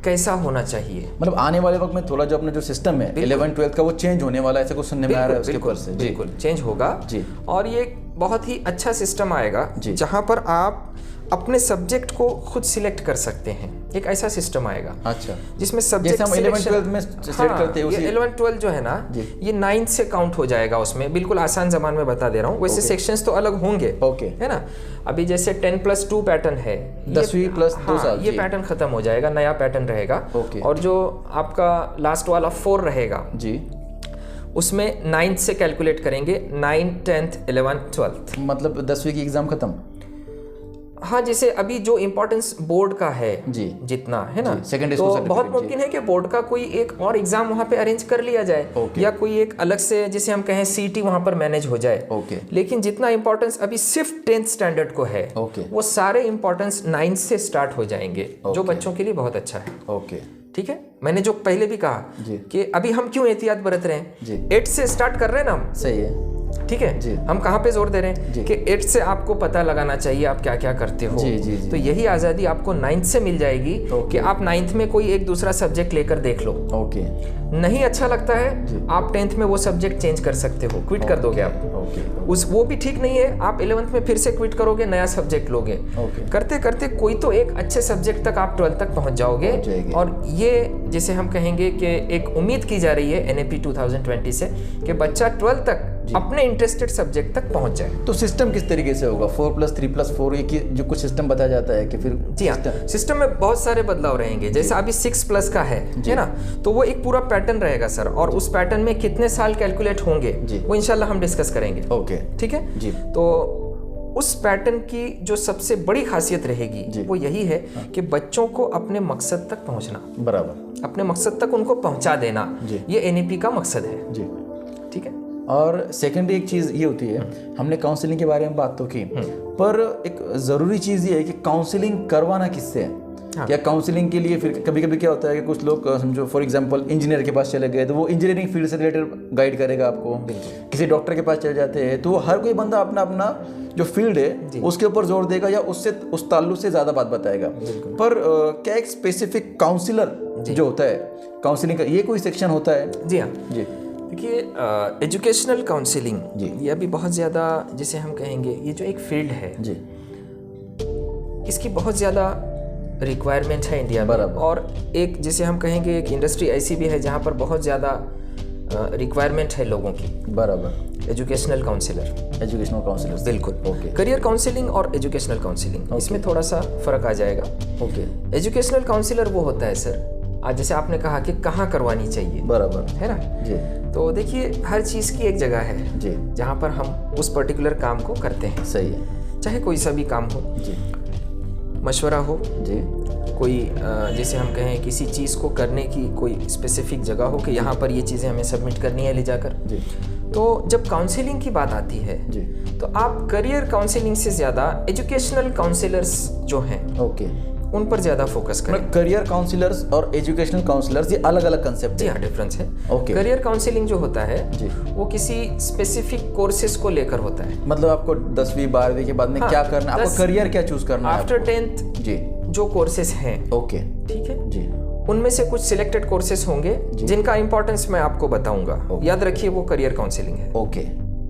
कैसा होना चाहिए। मतलब आने वाले वक्त में थोड़ा जो अपना जो सिस्टम है 11th-12th का वो चेंज होने वाला है, ऐसे कुछ सुनने में आ रहा है उसके ऊपर से। जी बिल्कुल चेंज होगा जी। और ये एक बहुत ही अच्छा सिस्टम आएगा जी। जहाँ पर आप अपने सब्जेक्ट को खुद सिलेक्ट कर सकते हैं। एक ऐसा सिस्टम आएगा अच्छा, जिसमें सब्जेक्ट जैसे हम 11th-12th में सिलेक्ट करते हैं उसी 11th-12th जो है ना, ये 9th से काउंट हो जाएगा उसमें। बिल्कुल आसान जबान में बता दे रहा हूँ, वैसे सेक्शंस तो अलग होंगे, ओके, है ना। अभी जैसे 10+2 पैटर्न है, 10वीं प्लस 2 साल, ये पैटर्न खत्म हो जाएगा, नया पैटर्न रहेगा। ओके। और जो आपका लास्ट वाला 4 रहेगा जी, उसमें 9th से कैलकुलेट करेंगे, 9th 10th 11th 12th। मतलब 10वीं की एग्जाम खत्म। हाँ, जैसे अभी जो इम्पोर्टेंस बोर्ड का है जी जितना है ना, secondary तो school बहुत certificate, मुमकिन है कि बोर्ड का कोई एक और एग्जाम वहाँ पे अरेंज कर लिया जाए, Okay. या कोई एक अलग से जिसे हम कहें सीटी वहाँ पर मैनेज हो जाए। ओके लेकिन जितना इम्पोर्टेंस अभी सिर्फ 10th स्टैंडर्ड को है, ओके वो सारे इम्पोर्टेंस 9th से स्टार्ट हो जाएंगे, जो Okay. बच्चों के लिए बहुत अच्छा है। ओके ठीक है, मैंने जो पहले भी कहा जी। कि अभी हम क्यों एहतियात बरत रहे हैं, जी 8 से स्टार्ट कर रहे हैं ना हम, सही है ठीक है। जी। हम कहाँ पे जोर दे रहे जी। हैं कि 8 से आपको पता लगाना चाहिए आप क्या क्या करते हो। जी, जी, जी। तो यही आज़ादी आपको 9th से मिल जाएगी कि आप 9th में कोई एक दूसरा सब्जेक्ट लेकर देख लो, ओके नहीं अच्छा लगता है जी। आप 10th में वो सब्जेक्ट चेंज कर सकते हो, क्विट कर दोगे आप। ओके वो भी ठीक नहीं है, आप 11th में फिर से क्विट करोगे, नया सब्जेक्ट लोगे। ओके करते करते कोई तो एक अच्छे सब्जेक्ट तक आप 12th तक पहुंच जाओगे। पहुंच जाएंगे। और ये जिसे हम कहेंगे कि एक उम्मीद की जा रही है NAP 2020 से कि बच्चा 12th तक अपने इंटरेस्टेड सब्जेक्ट तक पहुंच जाए। तो सिस्टम किस तरीके से होगा? 4+3+4 एक ही जो कुछ सिस्टम बताया जाता है कि फिर जी हाँ, सिस्टम में बहुत सारे बदलाव रहेंगे। जैसे अभी 6+ का है ना, तो वो एक पूरा पैटर्न रहेगा सर, और उस पैटर्न में कितने साल कैलकुलेट होंगे जी। वो इंशाल्लाह हम डिस्कस करेंगे। ओके ठीक है जी तो उस पैटर्न की जो सबसे बड़ी खासियत रहेगी वो यही है कि बच्चों को अपने मकसद तक पहुंचना, बराबर अपने मकसद तक उनको पहुंचा देना, जी। ये NAP का मकसद है। जी। ठीक है, और सेकेंडरी एक चीज़ ये होती है, हमने काउंसलिंग के बारे में बात तो की, पर एक ज़रूरी चीज़ ये है कि काउंसलिंग करवाना किससे है। हाँ। या काउंसलिंग के लिए फिर कभी कभी क्या होता है कि कुछ लोग समझो फॉर एग्जांपल इंजीनियर के पास चले गए तो वो इंजीनियरिंग फील्ड से रिलेटेड गाइड करेगा आपको, किसी डॉक्टर के पास चले जाते हैं तो हर कोई बंदा अपना अपना जो फील्ड है उसके ऊपर जोर देगा या उससे उस ताल्लुक से ज़्यादा बात बताएगा। पर क्या एक स्पेसिफिक काउंसलर जो होता है काउंसलिंग का, ये कोई सेक्शन होता है? जी हाँ। जी देखिए, एजुकेशनल काउंसलिंग जी। ये अभी बहुत ज़्यादा जिसे हम कहेंगे ये जो एक फील्ड है जी इसकी बहुत ज़्यादा रिक्वायरमेंट है इंडिया में। बराबर। और एक जिसे हम कहेंगे एक इंडस्ट्री ऐसी भी है जहाँ पर बहुत ज़्यादा रिक्वायरमेंट है लोगों की, बराबर। Educational counsellor. एजुकेशनल काउंसलर, बिल्कुल। ओके करियर काउंसलिंग और एजुकेशनल काउंसलिंग, इसमें थोड़ा सा फ़र्क आ जाएगा। ओके एजुकेशनल काउंसलर वो होता है सर, आज जैसे आपने कहा कि कहाँ करवानी चाहिए, बराबर है ना। जी तो देखिए, हर चीज़ की एक जगह है जी जहाँ पर हम उस पर्टिकुलर काम को करते हैं, सही है चाहे कोई सा भी काम हो, जी मशवरा हो, जी कोई जैसे हम कहें किसी चीज़ को करने की कोई स्पेसिफिक जगह हो कि यहाँ पर ये चीज़ें हमें सबमिट करनी है ले जाकर। जी तो जब काउंसलिंग की बात आती है जी तो आप करियर काउंसलिंग से ज़्यादा एजुकेशनल काउंसलर्स जो हैं ओके। उन पर ज़्यादा फोकस करें। करियर काउंसलर्स और एजुकेशनल काउंसलर्स ये अलग अलग कंसेप्ट जी है। हाँ, डिफरेंस है। ओके। करियर काउंसलिंग जो होता है जी। वो किसी स्पेसिफिक कोर्सेज को लेकर होता है। मतलब आपको 10वीं 12वीं के बाद में हाँ, क्या करना है, आपको 10 करियर क्या चूज करना है आफ्टर आपको? 10th जी जो कोर्सेज हैं, ओके ठीक है, जी उनमें से कुछ सिलेक्टेड कोर्सेज होंगे जिनका इंपॉर्टेंस मैं आपको बताऊंगा। ओके। याद रखिए वो करियर काउंसलिंग है। ओके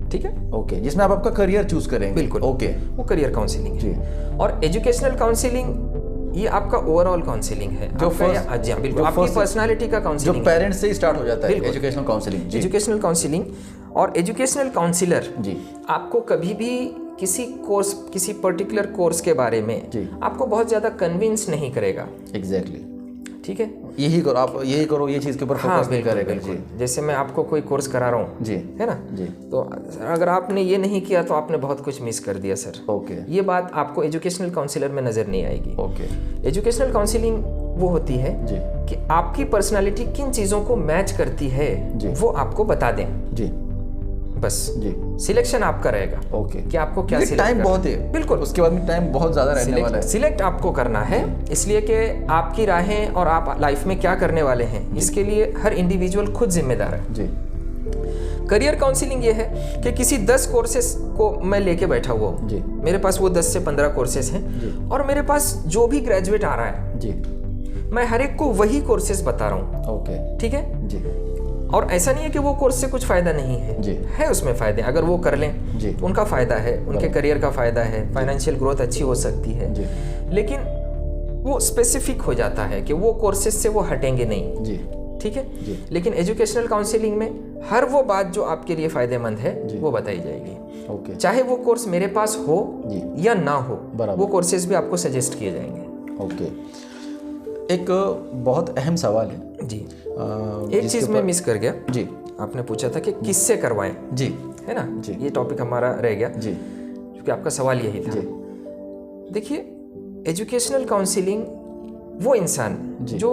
ठीक है, ओके, जिसमें आप आपका करियर चूज करेंगे। बिल्कुल। ओके वो करियर काउंसलिंग जी है। और एजुकेशनल काउंसलिंग ये आपका ओवरऑल काउंसलिंग है, जो आपका first- जी हाँ, बिल्कुल जो आपकी first- पर्सनालिटी का जो काउंसलिंग। पेरेंट्स से ही स्टार्ट हो जाता है बिल्कुल। Educational counselling. जी एजुकेशनल काउंसलिंग और एजुकेशनल काउंसलर जी आपको कभी भी किसी कोर्स, किसी पर्टिकुलर कोर्स के बारे में जी। आपको बहुत ज़्यादा कन्विंस नहीं करेगा। एग्जैक्टली, ठीक है, यही करो आप, यही करो, ये चीज के ऊपर हाँ फोकस नहीं बिल्कुल करेगा। बिल्कुल। जी जैसे मैं आपको कोई कोर्स करा रहा हूँ, जी है ना, जी तो अगर आपने ये नहीं किया तो आपने बहुत कुछ मिस कर दिया सर। ओके ये बात आपको एजुकेशनल काउंसलर में नज़र नहीं आएगी। ओके एजुकेशनल काउंसलिंग वो होती है जी कि आपकी पर्सनालिटी किन चीज़ों को मैच करती है जी। वो आपको बता दें, जी बस। जी सिलेक्शन आपका रहेगा ओके। कि आपको क्या ये सिलेक्ट टाइम करना बहुत है, बिल्कुल। उसके बाद में टाइम बहुत ज़्यादा रहने वाला है। सिलेक्ट आपको करना है, इसलिए कि आपकी राहें और आप लाइफ में क्या करने वाले हैं इसके लिए हर इंडिविजुअल खुद जिम्मेदार है। जी करियर काउंसलिंग ये है कि किसी 10 कोर्सेस को मैं लेके बैठा हुआ हूँ, जी मेरे पास वो 10 से 15 कोर्सेस हैं और मेरे पास जो भी ग्रेजुएट आ रहा है जी मैं हर एक को वही कोर्सेस बता रहा हूँ। ओके ठीक है, जी और ऐसा नहीं है कि वो कोर्स से कुछ फायदा नहीं है, जी है उसमें फायदे। अगर वो कर लें जी तो उनका फायदा है, उनके करियर का फायदा है, फाइनेंशियल ग्रोथ अच्छी हो सकती है। जी लेकिन वो स्पेसिफिक हो जाता है कि वो कोर्सेज से वो हटेंगे नहीं। जी ठीक है, जी लेकिन एजुकेशनल काउंसलिंग में हर वो बात जो आपके लिए फायदेमंद है वो बताई जाएगी, ओके चाहे वो कोर्स मेरे पास हो जी या ना हो, बराबर। वो कोर्सेज भी आपको सजेस्ट किए जाएंगे। ओके। एक बहुत अहम सवाल है जी, एक एक चीज़ मैं मिस कर गया। जी आपने पूछा था कि किससे करवाएं, जी है ना जी। ये टॉपिक हमारा रह गया जी क्योंकि आपका सवाल यही था। जी देखिए, एजुकेशनल काउंसलिंग वो इंसान जो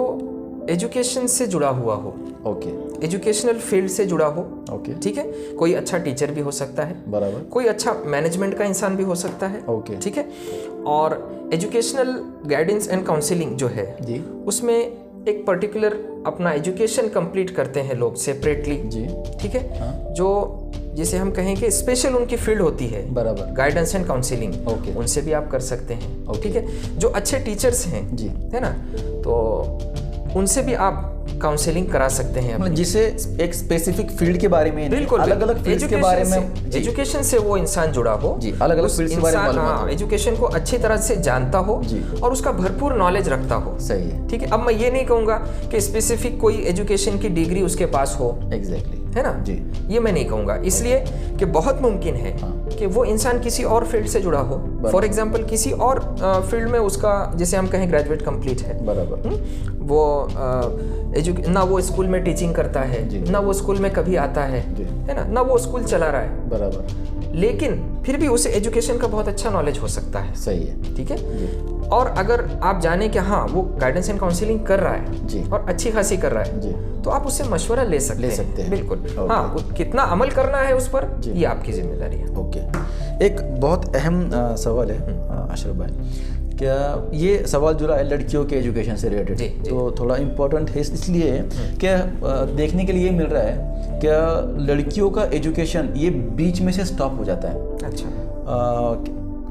एजुकेशन से जुड़ा हुआ हो, ओके, एजुकेशनल फील्ड से जुड़ा हो, ओके, ठीक है। कोई अच्छा टीचर भी हो सकता है, बराबर, कोई अच्छा मैनेजमेंट का इंसान भी हो सकता है, ओके, ठीक है। और एजुकेशनल गाइडेंस एंड काउंसलिंग जो है जी, उसमें एक पर्टिकुलर अपना एजुकेशन कंप्लीट करते हैं लोग सेपरेटली, जी, ठीक है। हाँ, जो जिसे हम कहें कि स्पेशल उनकी फील्ड होती है, बराबर, गाइडेंस एंड काउंसलिंग, ओके, उनसे भी आप कर सकते हैं, ओके, ठीक है। जो अच्छे टीचर्स हैं, जी, है ना, तो उनसे भी आप काउंसलिंग करा सकते हैं मतलब जिसे एक स्पेसिफिक फील्ड के बारे में, बिल्कुल अलग अलग फील्ड्स के बारे में, एजुकेशन से वो इंसान जुड़ा हो, जी, अलग अलग फील्ड्स के बारे में मालूम हो, एजुकेशन को अच्छी तरह से जानता हो जी, और उसका भरपूर नॉलेज रखता हो, सही है, ठीक है। अब मैं ये नहीं कहूँगा कि स्पेसिफिक कोई एजुकेशन की डिग्री उसके पास हो, एग्जैक्टली, है ना जी, ये मैं नहीं कहूँगा, इसलिए कि बहुत मुमकिन है कि वो इंसान किसी और फील्ड से जुड़ा हो। फॉर एग्जांपल किसी और फील्ड में उसका, जैसे हम कहें, ग्रेजुएट कंप्लीट है, बराबर, वो ना वो स्कूल में टीचिंग करता है, ना वो स्कूल में कभी आता है ना, ना वो स्कूल चला रहा है, बराबर, लेकिन फिर भी उसे एजुकेशन का बहुत अच्छा नॉलेज हो सकता है, सही है, ठीक है। और अगर आप जाने कि हाँ वो गाइडेंस एंड काउंसलिंग कर रहा है जी, और अच्छी खासी कर रहा है, जी, तो आप उससे मशवरा ले सकते हैं, बिल्कुल। हाँ, कितना अमल करना है उस पर, ये आपकी जिम्मेदारी है। ओके, एक बहुत अहम सवाल है अशरफ भाई, क्या ये सवाल जुड़ा है लड़कियों के एजुकेशन से रिलेटेड, तो थोड़ा इम्पोर्टेंट है इसलिए क्या देखने के लिए मिल रहा है क्या लड़कियों का एजुकेशन ये बीच में से स्टॉप हो जाता है। अच्छा,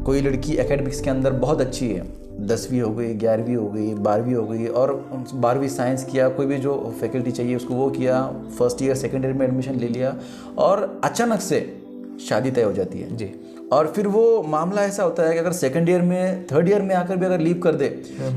कोई लड़की एकेडमिक्स के अंदर बहुत अच्छी है, 10वीं हो गई, 11वीं हो गई, 12वीं हो गई, और 12वीं साइंस किया, कोई भी जो फैकल्टी चाहिए उसको वो किया, फर्स्ट ईयर सेकेंड ईयर में एडमिशन ले लिया, और अचानक से शादी तय हो जाती है जी। और फिर वो मामला ऐसा होता है कि अगर सेकंड ईयर में, थर्ड ईयर में आकर भी अगर लीव कर दे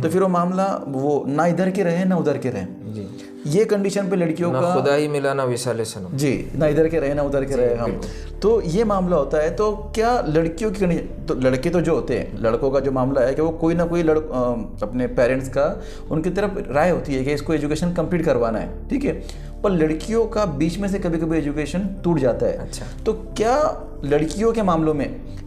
तो फिर वो मामला वो ना इधर के रहे ना उधर के रहे जी। ये कंडीशन पे लड़कियों का खुदा ही मिला ना विसाले सनम जी, ना इधर के रहे ना उधर के रहे हम, तो ये मामला होता है। तो क्या लड़कियों की कंडीशन, तो लड़के तो जो होते हैं, लड़कों का जो मामला है कि वो कोई ना कोई अपने पेरेंट्स का उनकी तरफ राय होती है कि इसको एजुकेशन कंप्लीट करवाना है, ठीक है, पर लड़कियों का बीच में से कभी कभी एजुकेशन टूट जाता है। अच्छा, तो क्या लड़कियों के मामलों में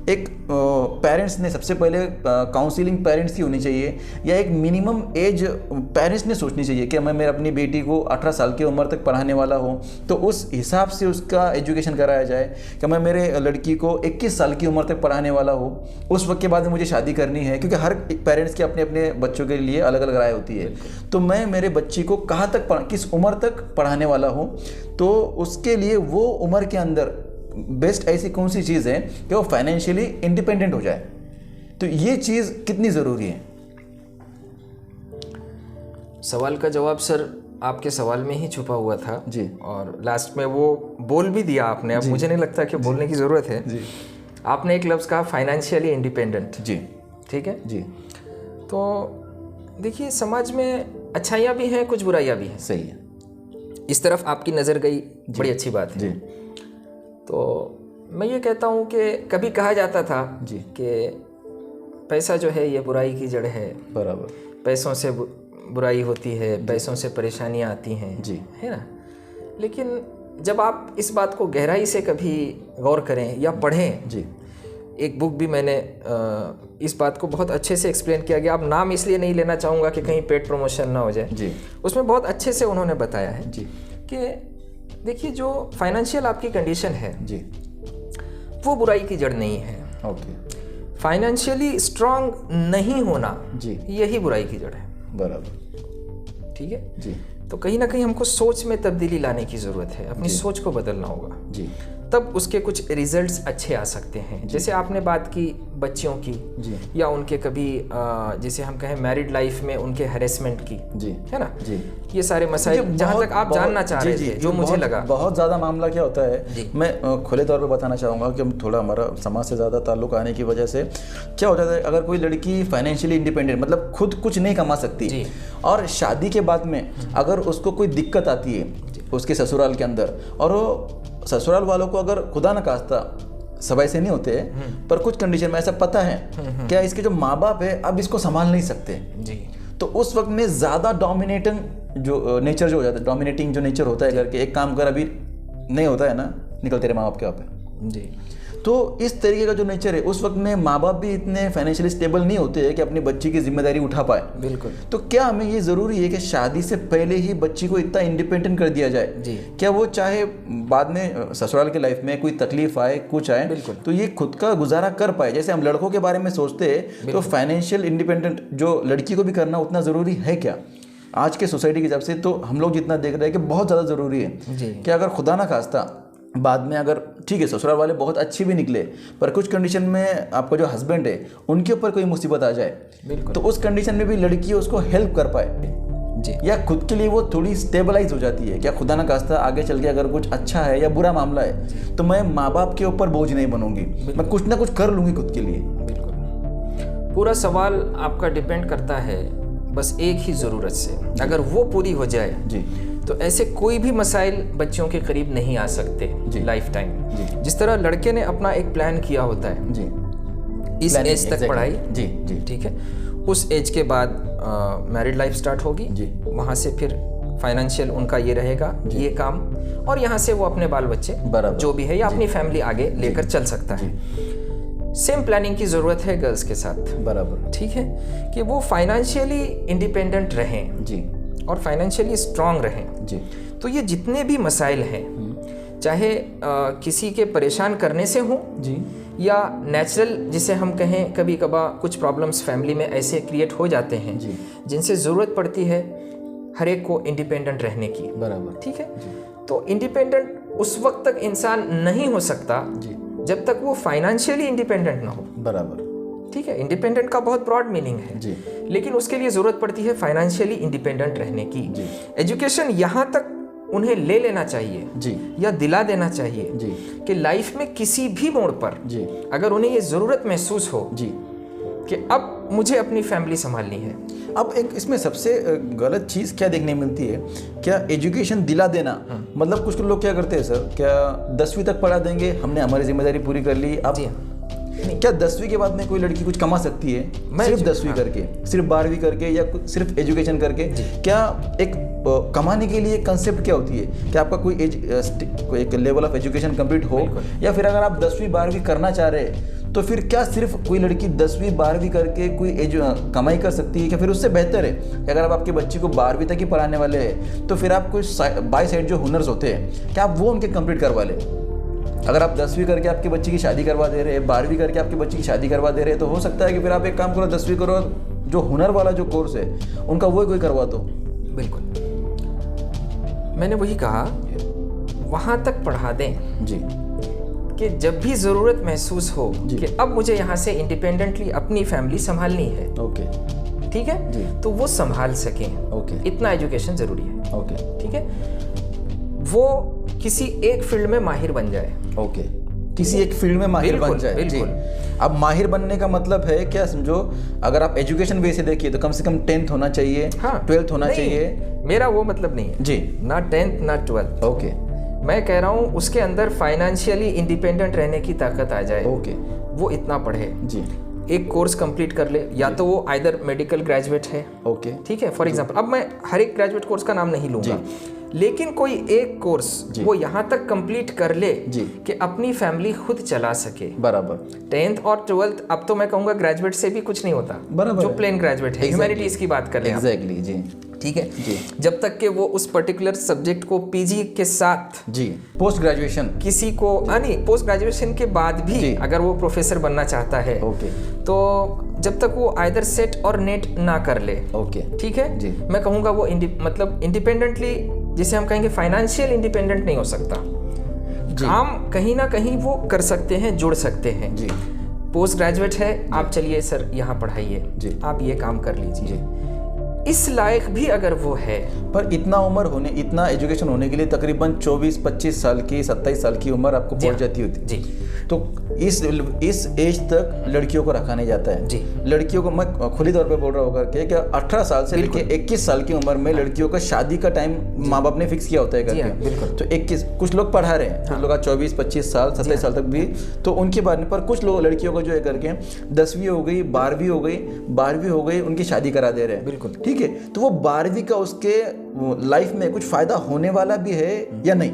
एक पेरेंट्स ने सबसे पहले काउंसलिंग पेरेंट्स की होनी चाहिए, या एक मिनिमम एज पेरेंट्स ने सोचनी चाहिए कि मैं अपनी बेटी को 18 साल की उम्र तक पढ़ाने वाला हूँ तो उस हिसाब से उसका एजुकेशन कराया जाए, कि मैं मेरे लड़की को 21 साल की उम्र तक पढ़ाने वाला हूँ, उस वक्त के बाद मुझे शादी करनी है, क्योंकि हर पेरेंट्स की अपने अपने बच्चों के लिए अलग अलग राय होती है। तो मैं मेरे बच्ची को कहाँ तक किस उम्र तक पढ़ाने वाला हूँ, तो उसके लिए वो उम्र के अंदर बेस्ट ऐसी कौन सी चीज़ है कि वो फाइनेंशियली इंडिपेंडेंट हो जाए, तो ये चीज़ कितनी ज़रूरी है? सवाल का जवाब सर आपके सवाल में ही छुपा हुआ था जी, और लास्ट में वो बोल भी दिया आपने। अब मुझे नहीं लगता कि बोलने की ज़रूरत है जी। आपने एक लफ्ज़ कहा फाइनेंशियली इंडिपेंडेंट जी, ठीक है जी। तो देखिए, समाज में अच्छाइयाँ भी हैं, कुछ बुराइयाँ भी हैं, सही है, इस तरफ आपकी नज़र गई, बड़ी अच्छी बात है जी। तो मैं ये कहता हूँ कि कभी कहा जाता था जी कि पैसा जो है ये बुराई की जड़ है, बराबर, पैसों से बुराई होती है, पैसों से परेशानियाँ आती हैं जी, है ना। लेकिन जब आप इस बात को गहराई से कभी गौर करें या पढ़ें जी, एक बुक भी मैंने इस बात को बहुत अच्छे से एक्सप्लेन किया गया, अब नाम इसलिए नहीं लेना चाहूँगा कि कहीं पेड प्रमोशन ना हो जाए जी, उसमें बहुत अच्छे से उन्होंने बताया है जी कि देखिए, जो फाइनेंशियल आपकी कंडीशन है जी, वो बुराई की जड़ नहीं है। ओके, फाइनेंशियली स्ट्रांग नहीं होना जी, यही बुराई की जड़ है, बराबर, ठीक है जी। तो कहीं ना कहीं हमको सोच में तब्दीली लाने की ज़रूरत है, अपनी सोच को बदलना होगा जी, तब उसके कुछ रिजल्ट्स अच्छे आ सकते हैं। जैसे आपने बात की बच्चियों की जी, या उनके कभी जैसे हम कहें मैरिड लाइफ में उनके हैरेसमेंट की जी, है ना जी, ये सारे मसाइल जहाँ तक आप जानना चाह रहे थे, जो मुझे लगा बहुत ज़्यादा मामला क्या होता है, मैं खुले तौर पे बताना चाहूँगा कि हम थोड़ा हमारा समाज से ज़्यादा ताल्लुक आने की वजह से क्या हो जाता है, अगर कोई लड़की फाइनेंशियली इंडिपेंडेंट, मतलब खुद कुछ नहीं कमा सकती, और शादी के बाद में अगर उसको कोई दिक्कत आती है उसके ससुराल के अंदर, और वो ससुराल वालों को अगर खुदा न खास्ता, सब ऐसे नहीं होते पर कुछ कंडीशन में ऐसा पता है क्या इसके जो माँ बाप है अब इसको संभाल नहीं सकते जी, तो उस वक्त में ज़्यादा डोमिनेटिंग जो नेचर जो हो जाता है, डोमिनेटिंग जो नेचर होता है घर के, एक काम कर अभी नहीं होता है ना, निकल तेरे माँ बाप के वहाँ पे जी, तो इस तरीके का जो नेचर है, उस वक्त में माँ बाप भी इतने फाइनेंशियली स्टेबल नहीं होते हैं कि अपनी बच्ची की जिम्मेदारी उठा पाए। बिल्कुल। तो क्या हमें ये ज़रूरी है कि शादी से पहले ही बच्ची को इतना इंडिपेंडेंट कर दिया जाए? जी। क्या वो चाहे बाद में ससुराल की लाइफ में कोई तकलीफ आए, कुछ आए, बिल्कुल। तो ये खुद का गुजारा कर पाए? जैसे हम लड़कों के बारे में सोचते हैं, तो फाइनेंशियल इंडिपेंडेंट जो लड़की को भी करना उतना ज़रूरी है क्या आज के सोसाइटी के हिसाब से? तो हम लोग जितना देख रहे हैं कि बहुत ज़्यादा ज़रूरी है जी। कि अगर खुदा ना खास्ता बाद में अगर ठीक है ससुराल वाले बहुत अच्छी भी निकले, पर कुछ कंडीशन में आपका जो हस्बैंड है उनके ऊपर कोई मुसीबत आ जाए, बिल्कुल। तो उस कंडीशन में भी लड़की उसको हेल्प कर पाए जी। या खुद के लिए वो थोड़ी स्टेबलाइज हो जाती है। क्या खुदा ना खास्ता आगे चल के अगर कुछ अच्छा है या बुरा मामला है तो मैं माँ बाप के ऊपर बोझ नहीं बनूंगी, मैं कुछ ना कुछ कर लूंगी खुद के लिए। बिल्कुल। पूरा सवाल आपका डिपेंड करता है बस एक ही ज़रूरत से, अगर वो पूरी हो जाए जी, तो ऐसे कोई भी मसाइल बच्चों के करीब नहीं आ सकते जी। Life time. जी। जिस तरह लड़के ने अपना एक प्लान किया होता है जी, इस Planning, एज तक exactly. पढ़ाई, जी जी ठीक है, उस एज के बाद मैरिड लाइफ स्टार्ट होगी, जी। वहाँ से फिर फाइनेंशियल उनका ये रहेगा, ये काम, और यहाँ से वो अपने बाल बच्चे बराबर। जो भी है या अपनी फैमिली आगे लेकर चल सकता है। सेम प्लानिंग की ज़रूरत है गर्ल्स के साथ, बराबर। ठीक है, कि वो फाइनेंशियली इंडिपेंडेंट रहें जी और फाइनेंशियली स्ट्रांग रहें। जी तो ये जितने भी मसाइल हैं, चाहे किसी के परेशान करने से हों जी या नेचुरल जिसे हम कहें, कभी कभार कुछ प्रॉब्लम्स फैमिली में ऐसे क्रिएट हो जाते हैं जी। जिनसे ज़रूरत पड़ती है हर एक को इंडिपेंडेंट रहने की, बराबर। ठीक है। तो इंडिपेंडेंट उस वक्त तक इंसान नहीं हो सकता जी, जब तक वो फाइनेंशियली इंडिपेंडेंट ना हो, बराबर। ठीक है। इंडिपेंडेंट का बहुत ब्रॉड मीनिंग है जी, लेकिन उसके लिए ज़रूरत पड़ती है फाइनेंशियली इंडिपेंडेंट रहने की। जी। एजुकेशन यहाँ तक उन्हें ले लेना चाहिए जी या दिला देना चाहिए जी कि लाइफ में किसी भी मोड़ पर जी अगर उन्हें ये ज़रूरत महसूस हो जी कि अब मुझे अपनी फैमिली संभालनी है। अब एक इसमें सबसे गलत चीज़ क्या देखने मिलती है, क्या एजुकेशन दिला देना, मतलब कुछ लोग क्या करते हैं सर, क्या 10वीं तक पढ़ा देंगे, हमने हमारी जिम्मेदारी पूरी कर ली, अब जी हाँ। क्या 10वीं के बाद में कोई लड़की कुछ कमा सकती है? सिर्फ 10वीं करके, सिर्फ 12वीं करके या सिर्फ एजुकेशन करके? क्या एक कमाने के लिए कंसेप्ट क्या होती है कि आपका कोई एक लेवल ऑफ एजुकेशन कंप्लीट हो, या फिर अगर आप 10वीं 12वीं करना चाह रहे हैं तो फिर क्या सिर्फ कोई लड़की 10वीं 12वीं करके कोई कमाई कर सकती है? क्या फिर उससे बेहतर है कि अगर आप आपके बच्चे को 12वीं तक ही पढ़ाने वाले हैं तो फिर आप कोई बाई साइड जो हुनर्स होते हैं क्या आप वो उनके कंप्लीट करवा लें? अगर आप 10वीं करके आपकी बच्ची की शादी करवा दे रहे हैं, 12वीं करके आपकी बच्ची की शादी करवा दे रहे हैं, तो हो सकता है कि फिर आप एक काम करो, 10वीं करो, जो हुनर वाला जो कोर्स है उनका वो कोई करवा दो। बिल्कुल, मैंने वही कहा, वहाँ तक पढ़ा दें जी, कि जब भी ज़रूरत महसूस हो कि अब मुझे यहाँ से इंडिपेंडेंटली अपनी फैमिली संभालनी है, ओके, ठीक है, तो वो संभाल सकें। ओके, इतना एजुकेशन ज़रूरी है, ओके, ठीक है। वो किसी एक फील्ड में माहिर बन जाए, ओके, किसी एक फील्ड में माहिर बन जाए। जी, अब माहिर बनने का मतलब है क्या, समझो अगर आप एजुकेशन वे से देखिए तो कम से कम 10th होना चाहिए, हाँ, 12th होना नहीं, चाहिए। मेरा वो मतलब नहीं है जी, ना 10th ना 12th। ओके, मैं कह रहा हूँ उसके अंदर फाइनेंशियली इंडिपेंडेंट रहने की ताकत आ जाए, ओके, वो इतना पढ़े, जी, एक कोर्स कंप्लीट कर ले, या तो वो आइदर मेडिकल ग्रेजुएट है, ओके, ठीक है, फॉर एग्जांपल, अब मैं हर एक ग्रेजुएट कोर्स का नाम नहीं लूंगा, लेकिन कोई एक कोर्स वो यहाँ तक कंप्लीट कर ले कि अपनी फैमिली खुद चला सके। बराबर। 10th और 12th, अब तो मैं कहूँगा ग्रेजुएट से भी कुछ नहीं होता, बराबर जो है। प्लेन ग्रेजुएट है, ह्यूमैनिटीज की बात कर रहे हैं, एग्जैक्टली, जी, ठीक है, जब तक कि वो उस पर्टिकुलर सब्जेक्ट को पीजी के साथ, जी, पोस्ट ग्रेजुएशन किसी को नहीं, पोस्ट ग्रेजुएशन के बाद भी अगर वो प्रोफेसर बनना चाहता है, ओके, तो जब तक वो आइदर सेट और नेट ना कर ले, ओके, ठीक है जी, मैं कहूँगा वो मतलब इंडिपेंडेंटली, जिसे हम कहेंगे फाइनेंशियल इंडिपेंडेंट नहीं हो सकता, काम कहीं ना कहीं वो कर सकते हैं, जुड़ सकते हैं। जी, पोस्ट ग्रेजुएट है, आप चलिए सर यहाँ पढ़ाइए, जी, आप ये काम कर लीजिए, जी, इस लायक भी अगर वो है, पर इतना उम्र होने, इतना एजुकेशन होने के लिए तकरीबन 24-25 साल की, 27 साल की उम्र आपको पहुंच जाती होती। जी, तो इस एज तक लड़कियों को रखा नहीं जाता है। जी, लड़कियों को मैं खुली तौर पे बोल रहा होगा कि 18 साल से लेकर 21 साल की उम्र में लड़कियों का शादी का टाइम माँ बाप ने फिक्स किया होता है करके। तो 21, कुछ लोग पढ़ा रहे हैं, कुछ लोग 24-25 साल, 27 साल तक भी, तो उनके बाद में, पर कुछ लोग लड़कियों को जो है करके 10वीं हो गई, 12वीं हो गई, 12वीं हो गई, उनकी शादी करा दे रहे हैं। बिल्कुल, ठीक है, तो वो 12वीं का उसके लाइफ में कुछ फायदा होने वाला भी है या नहीं?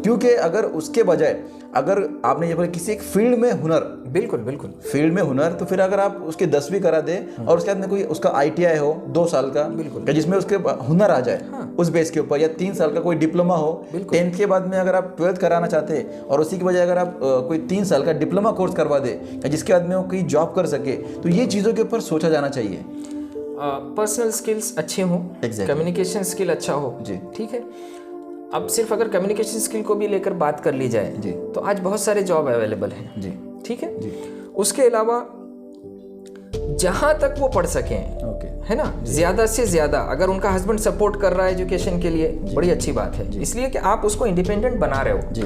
क्योंकि अगर उसके बजाय अगर आपने ये बोला किसी एक फील्ड में हुनर, बिल्कुल बिल्कुल फील्ड में हुनर, तो फिर अगर आप उसके 10वीं करा दे और उसके बाद में कोई उसका ITI हो 2 साल का, बिल्कुल, जिसमें उसके हुनर आ जाए उस बेस के ऊपर, या 3 साल का कोई डिप्लोमा हो, 10th के बाद में अगर आप 12th कराना चाहते हैं और उसी की बजाय अगर आप कोई 3 साल का डिप्लोमा कोर्स करवा दे या जिसके बाद में वो कोई जॉब कर सके, तो ये चीज़ों के ऊपर सोचा जाना चाहिए। पर्सनल स्किल्स अच्छे हों, कम्युनिकेशन स्किल अच्छा हो जी, ठीक है। अब सिर्फ अगर कम्युनिकेशन स्किल को भी लेकर बात कर ली जाए जी, तो आज बहुत सारे जॉब अवेलेबल हैं जी, ठीक है जी। उसके अलावा जहां तक वो पढ़ सकें, है ना, ज्यादा से ज्यादा अगर उनका हस्बैंड सपोर्ट कर रहा है एजुकेशन के लिए, बड़ी अच्छी बात है, इसलिए कि आप उसको इंडिपेंडेंट बना रहे हो जी,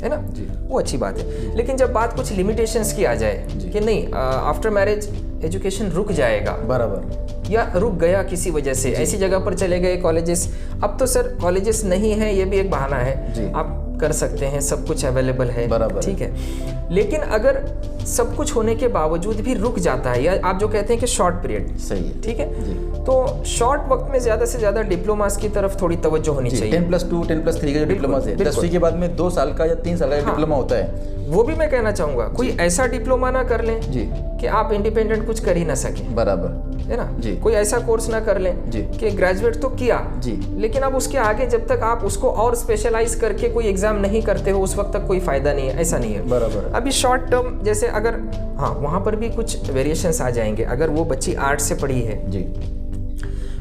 है ना जी, वो अच्छी बात है। लेकिन जब बात कुछ लिमिटेशंस की आ जाए कि नहीं आफ्टर मैरिज एजुकेशन रुक जाएगा, बराबर, या रुक गया किसी वजह से, ऐसी जगह पर चले गए कॉलेजेस, अब तो सर कॉलेजेस नहीं है ये भी एक बहाना है, आप कर सकते हैं, सब कुछ अवेलेबल है, बराबर, ठीक है। लेकिन अगर सब कुछ होने के बावजूद भी रुक जाता है, या आप जो कहते हैं कि शॉर्ट पीरियड, सही है, ठीक है, तो शॉर्ट वक्त में ज्यादा से ज्यादा डिप्लोमास की तरफ थोड़ी तवज्जो होनी चाहिए। 10+2 10+3 का जो डिप्लोमा है, 10वीं के बाद में 2 साल का या 3 साल का डिप्लोमा होता है, वो भी मैं कहना चाहूंगा, कोई ऐसा डिप्लोमा ना कर लें जी कि आप इंडिपेंडेंट कुछ कर ही ना सकें, बराबर, है ना जी। कोई ऐसा कोर्स ना कर लें जी कि ग्रेजुएट तो किया जी, लेकिन अब उसके आगे जब तक आप उसको और स्पेशलाइज करके कोई एग्जाम नहीं करते हो, उस वक्त तक कोई फायदा नहीं है, ऐसा नहीं है, बराबर। अभी शॉर्ट टर्म जैसे अगर, हाँ, वहां पर भी कुछ वेरिएशंस आ जाएंगे। अगर वो बच्ची आर्ट से पढ़ी है जी,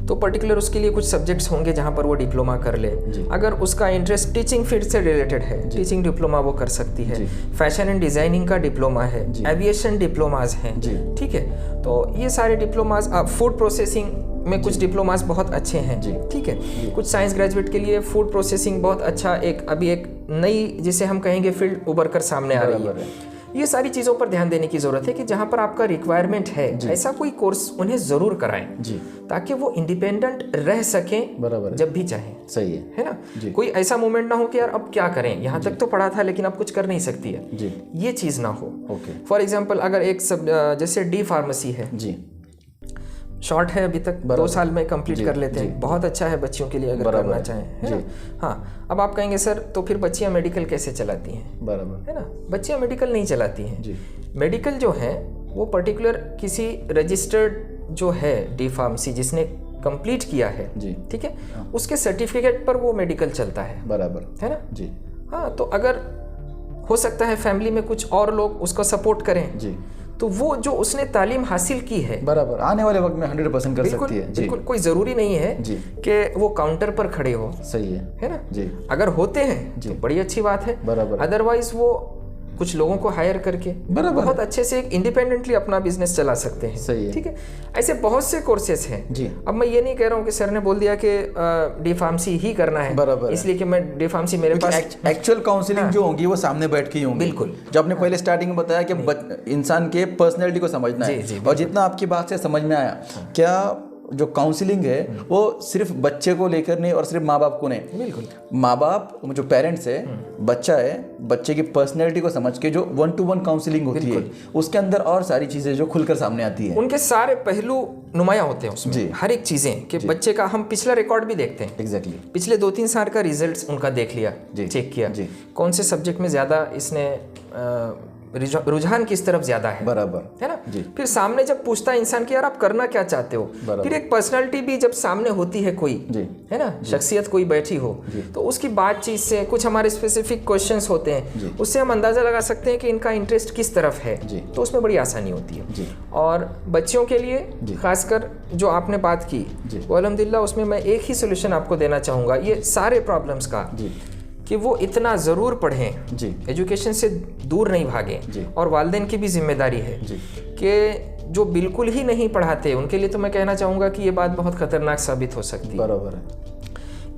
तो पर्टिकुलर उसके लिए कुछ सब्जेक्ट्स होंगे जहाँ पर वो डिप्लोमा कर ले। अगर उसका इंटरेस्ट टीचिंग फील्ड से रिलेटेड है, टीचिंग डिप्लोमा वो कर सकती है। फैशन एंड डिजाइनिंग का डिप्लोमा है, एविएशन डिप्लोमाज हैं, ठीक है। तो ये सारे डिप्लोमाज, फूड प्रोसेसिंग में कुछ डिप्लोमाज बहुत अच्छे हैं, ठीक है। कुछ साइंस ग्रेजुएट के लिए फूड प्रोसेसिंग बहुत अच्छा, एक अभी एक नई जिसे हम कहेंगे फील्ड उभर कर सामने आ रही है। ये सारी चीज़ों पर ध्यान देने की ज़रूरत है कि जहाँ पर आपका रिक्वायरमेंट है, ऐसा कोई कोर्स उन्हें ज़रूर कराएं जी, ताकि वो इंडिपेंडेंट रह सकें, बराबर, जब भी चाहें, सही है ना। कोई ऐसा मोमेंट ना हो कि यार अब क्या करें, यहाँ तक तो पढ़ा था लेकिन अब कुछ कर नहीं सकती है जी, ये चीज़ ना हो। फॉर एग्जाम्पल अगर एक जैसे डी फार्मेसी है जी, शॉर्ट है अभी तक, 2 साल में कंप्लीट कर लेते हैं, बहुत अच्छा है बच्चियों के लिए अगर करना चाहें, है ना। हाँ, अब आप कहेंगे सर तो फिर बच्चियां मेडिकल कैसे चलाती हैं, बराबर, है ना। बच्चियां मेडिकल नहीं चलाती हैं, मेडिकल जो है वो पर्टिकुलर किसी रजिस्टर्ड जो है डी फार्मेसी जिसने कंप्लीट किया है जी, ठीक है, उसके सर्टिफिकेट पर वो मेडिकल चलता है, बराबर, है ना जी। हाँ, तो अगर हो सकता है फैमिली में कुछ और लोग उसको सपोर्ट करें जी, तो वो जो उसने तालीम हासिल की है, बराबर, आने वाले वक्त में 100% कर सकती है जी। बिल्कुल, कोई जरूरी नहीं है कि वो काउंटर पर खड़े हो, सही है ना जी। अगर होते हैं तो बड़ी अच्छी बात है, बराबर, अदरवाइज वो कुछ लोगों को हायर करके बहुत अच्छे से एक इंडिपेंडेंटली अपना बिजनेस चला सकते हैं, सही है, ठीक है। ऐसे बहुत से कोर्सेस हैं जी। अब मैं ये नहीं कह रहा हूँ कि सर ने बोल दिया कि डी फार्मेसी ही करना है, बराबर, इसलिए कि मैं डी फार्मेसी मेरे पास एक्चुअल काउंसलिंग जो होगी वो सामने बैठ के ही होंगी, बिल्कुल। जो आपने पहले स्टार्टिंग में बताया कि इंसान के पर्सनैलिटी को समझना है, और जितना आपकी बात से समझ में आया, क्या जो काउंसलिंग है वो सिर्फ बच्चे को लेकर नहीं और सिर्फ माँ बाप को नहीं, बिल्कुल, माँ बाप जो पेरेंट्स है, बच्चा है, बच्चे की पर्सनैलिटी को समझ के जो 1-to-1 काउंसलिंग होती है, उसके अंदर और सारी चीजें जो खुलकर सामने आती है, उनके सारे पहलू नुमाया होते हैं उसमें, हर एक चीजें कि बच्चे का हम पिछला रिकॉर्ड भी देखते हैं, एग्जैक्टली, पिछले 2-3 साल का रिजल्ट उनका देख लिया, चेक किया, कौन से सब्जेक्ट में ज्यादा इसने रुझान किस तरफ ज्यादा है, बराबर, है ना। फिर सामने जब पूछता है इंसान कि यार आप करना क्या चाहते हो, फिर एक पर्सनालिटी भी जब सामने होती है कोई, है ना, शख्सियत कोई बैठी हो, तो उसकी बातचीत से कुछ हमारे स्पेसिफिक क्वेश्चंस होते हैं, उससे हम अंदाजा लगा सकते हैं कि इनका इंटरेस्ट किस तरफ है, तो उसमें बड़ी आसानी होती है। और बच्चियों के लिए खासकर जो आपने बात की, वो अल्हम्दुलिल्लाह उसमें मैं एक ही सोल्यूशन आपको देना चाहूँगा ये सारे प्रॉब्लम्स का, कि वो इतना ज़रूर पढ़ें जी, एजुकेशन से दूर नहीं भागें, और वालिदैन की भी जिम्मेदारी है कि जो बिल्कुल ही नहीं पढ़ाते उनके लिए तो मैं कहना चाहूँगा कि ये बात बहुत खतरनाक साबित हो सकती है, बराबर है।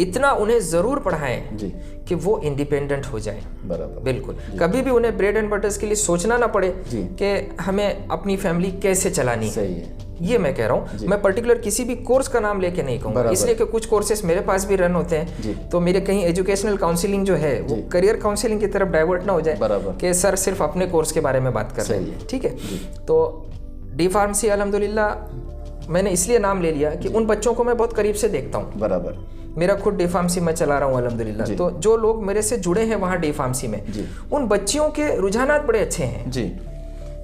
इतना उन्हें ज़रूर पढ़ाएं कि वो इंडिपेंडेंट हो जाए, बराबर, बिल्कुल, कभी भी उन्हें ब्रेड एंड बटर्स के लिए सोचना ना पड़े कि हमें अपनी फैमिली कैसे चलानी है, सही है, ये मैं कह रहा हूँ। मैं पर्टिकुलर किसी भी कोर्स का नाम लेके नहीं कहूँगा, इसलिए कि कुछ कोर्सेस मेरे पास भी रन होते हैं, तो मेरे कहीं एजुकेशनल काउंसलिंग जो है वो करियर काउंसलिंग की तरफ डाइवर्ट ना हो जाए कि सर सिर्फ अपने कोर्स के बारे में बात कर रहे हैं, ठीक है। तो डी फार्मेसी अल्हम्दुलिल्लाह मैंने इसलिए नाम ले लिया कि उन बच्चों को मैं बहुत करीब से देखता हूँ, बराबर, मेरा खुद डी फार्मेसी मैं चला रहा हूँ अल्हम्दुलिल्लाह। तो जो लोग मेरे से जुड़े हैं वहाँ डी फार्मेसी में, उन बच्चियों के रुझानात बड़े अच्छे हैं जी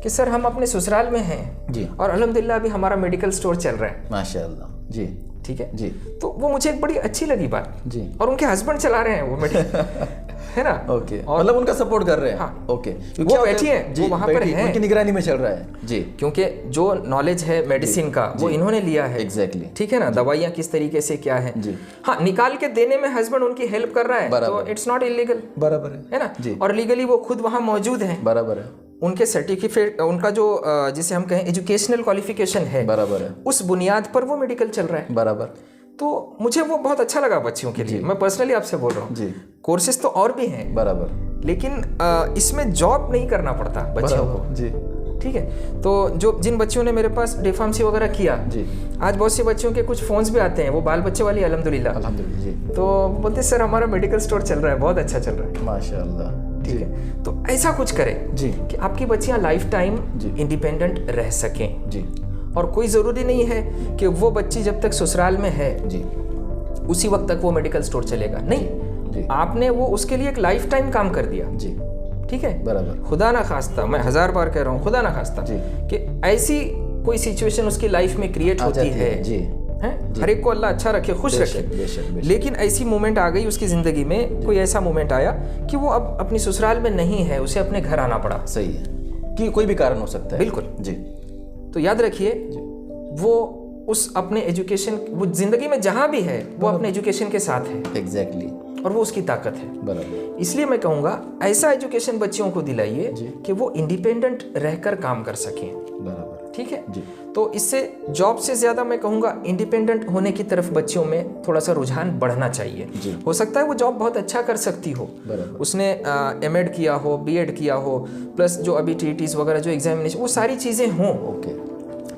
कि सर हम अपने ससुराल में हैं जी और अल्हम्दुलिल्लाह अभी हमारा मेडिकल स्टोर चल रहा है। माशाल्लाह जी ठीक है जी। तो वो मुझे एक बड़ी अच्छी लगी बात जी। और उनके हस्बैंड चला रहे हैं वो मेडिकल है ना। ओके, मतलब उनका सपोर्ट कर रहे हैं। हाँ। ओके, वो बैठी हैं, वो वहाँ पर हैं, उनकी निगरानी में चल रहा है जी। क्योंकि जो नॉलेज है मेडिसिन का वो इन्होंने लिया है। एग्जैक्टली ठीक है ना, दवाइयाँ किस तरीके से क्या है जी। हाँ, निकाल के देने में हस्बैंड उनकी हेल्प कर रहा है तो इट्स नॉट इलीगल। बराबर है ना जी। और लीगली वो खुद वहाँ मौजूद है। बराबर है। उनके सर्टिफिकेट, उनका जो जिसे हम कहें एजुकेशनल क्वालिफिकेशन है, बराबर है, उस बुनियाद पर वो मेडिकल चल रहा है। बराबर। तो मुझे वो बहुत अच्छा लगा बच्चियों के लिए। मैं पर्सनली आपसे बोल रहा हूँ जी। कोर्सेज तो और भी हैं बराबर, लेकिन इसमें जॉब नहीं करना पड़ता बच्चियों को जी। ठीक है। तो जो जिन बच्चियों ने मेरे पास डी फार्मेसी वगैरह किया जी, आज बहुत से बच्चियों के कुछ फोन्स भी आते हैं, वो बाल बच्चे वाली अल्हम्दुलिल्लाह अल्हम्दुलिल्लाह जी। तो बोलते सर हमारा मेडिकल स्टोर चल रहा है, बहुत अच्छा चल रहा है। माशाल्लाह ठीक है। तो ऐसा कुछ करें जी कि आपकी बच्चियां लाइफ टाइम जी इंडिपेंडेंट रह सकें जी। और कोई ज़रूरी नहीं है कि वो बच्ची जब तक ससुराल में है जी उसी वक्त तक वो मेडिकल स्टोर चलेगा, नहीं जी। आपने वो उसके लिए एक लाइफ टाइम काम कर दिया जी, ठीक है। बराबर। खुदा ना खास्ता, मैं 1000 बार कह रहा हूँ खुदा ना खास्ता जी। कि ऐसी कोई सिचुएशन उसकी लाइफ में क्रिएट होती है जी हैं, हर एक को अल्लाह अच्छा रखे, खुश रखे। बेशक। लेकिन ऐसी मोमेंट आ गई उसकी ज़िंदगी में, कोई ऐसा मोमेंट आया कि वो अब अपनी ससुराल में नहीं है, उसे अपने घर आना पड़ा। सही है कि कोई भी कारण हो सकता है। बिल्कुल जी। तो याद रखिए वो उस अपने एजुकेशन, वो ज़िंदगी में जहाँ भी है वो अपने एजुकेशन के साथ है एग्जैक्टली, और वो उसकी ताकत है। बराबर। इसलिए मैं कहूँगा ऐसा एजुकेशन बच्चियों को दिलाइए कि वो इंडिपेंडेंट रहकर काम कर सकें। बराबर, ठीक है जी। तो इससे जॉब से ज़्यादा मैं कहूँगा इंडिपेंडेंट होने की तरफ बच्चियों में थोड़ा सा रुझान बढ़ना चाहिए जी। हो सकता है वो जॉब बहुत अच्छा कर सकती हो, बराबर। उसने एमएड किया हो, बीएड किया हो, प्लस जो अभी टीटीज वगैरह जो एग्जामिनेशन वो सारी चीज़ें हों, ओके,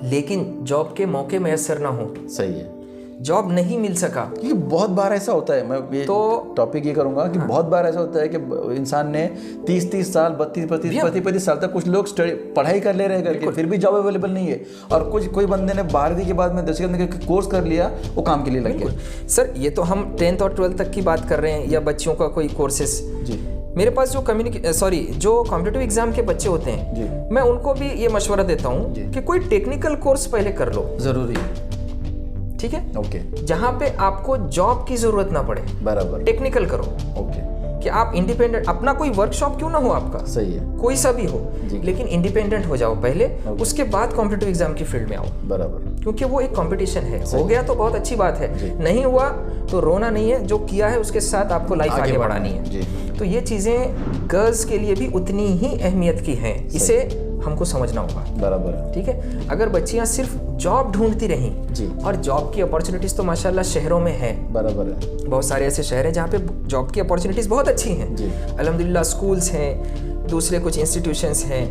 लेकिन जॉब के मौके मैसर ना हो, सही है। जॉब नहीं मिल सका। क्योंकि बहुत बार ऐसा होता है, मैं ये टॉपिक ये करूंगा कि बहुत बार ऐसा होता है कि इंसान ने 30 साल 32 साल तक कुछ लोग पढ़ाई कर ले रहे हैं करके फिर भी जॉब अवेलेबल नहीं है, और कुछ कोई बंदे ने 12वीं के बाद में 10वीं के बाद कोर्स कर लिया, वो काम के लिए लग गया। सर ये तो हम 10th और 12th तक की बात कर रहे हैं, या बच्चियों का कोई कोर्सेस। जी। मेरे पास जो जो कॉम्पिटिटिव एग्जाम के बच्चे होते हैं जी। मैं उनको भी ये मशवरा देता हूँ कि कोई टेक्निकल कोर्स पहले कर लो, जरूरी है। ठीक है, ओके, जहाँ पे आपको जॉब की जरूरत ना पड़े, बराबर, टेक्निकल करो। ओके, कि आप इंडिपेंडेंट, अपना कोई वर्कशॉप क्यों ना हो आपका, सही है, कोई सा भी हो, लेकिन इंडिपेंडेंट हो जाओ पहले, उसके बाद कॉम्पिटिटिव एग्जाम की फील्ड में आओ, बराबर। क्योंकि वो एक कंपटीशन है। हो गया तो बहुत अच्छी बात है, नहीं हुआ तो रोना नहीं है, जो किया है उसके साथ आपको लाइफ आगे बढ़ानी है। जी। तो ये चीज़ें गर्ल्स के लिए भी उतनी ही अहमियत की हैं, इसे हमको समझना होगा। बराबर, ठीक है। अगर बच्चियां सिर्फ जॉब ढूंढती रहीं जी, और जॉब की अपॉर्चुनिटीज़ तो माशाल्लाह शहरों में है, बराबर है, बहुत सारे ऐसे शहर हैं जहाँ पे जॉब की अपॉर्चुनिटीज़ बहुत अच्छी हैं जी। अल्हम्दुलिल्लाह, स्कूल्स हैं, दूसरे कुछ इंस्टीट्यूशंस हैं,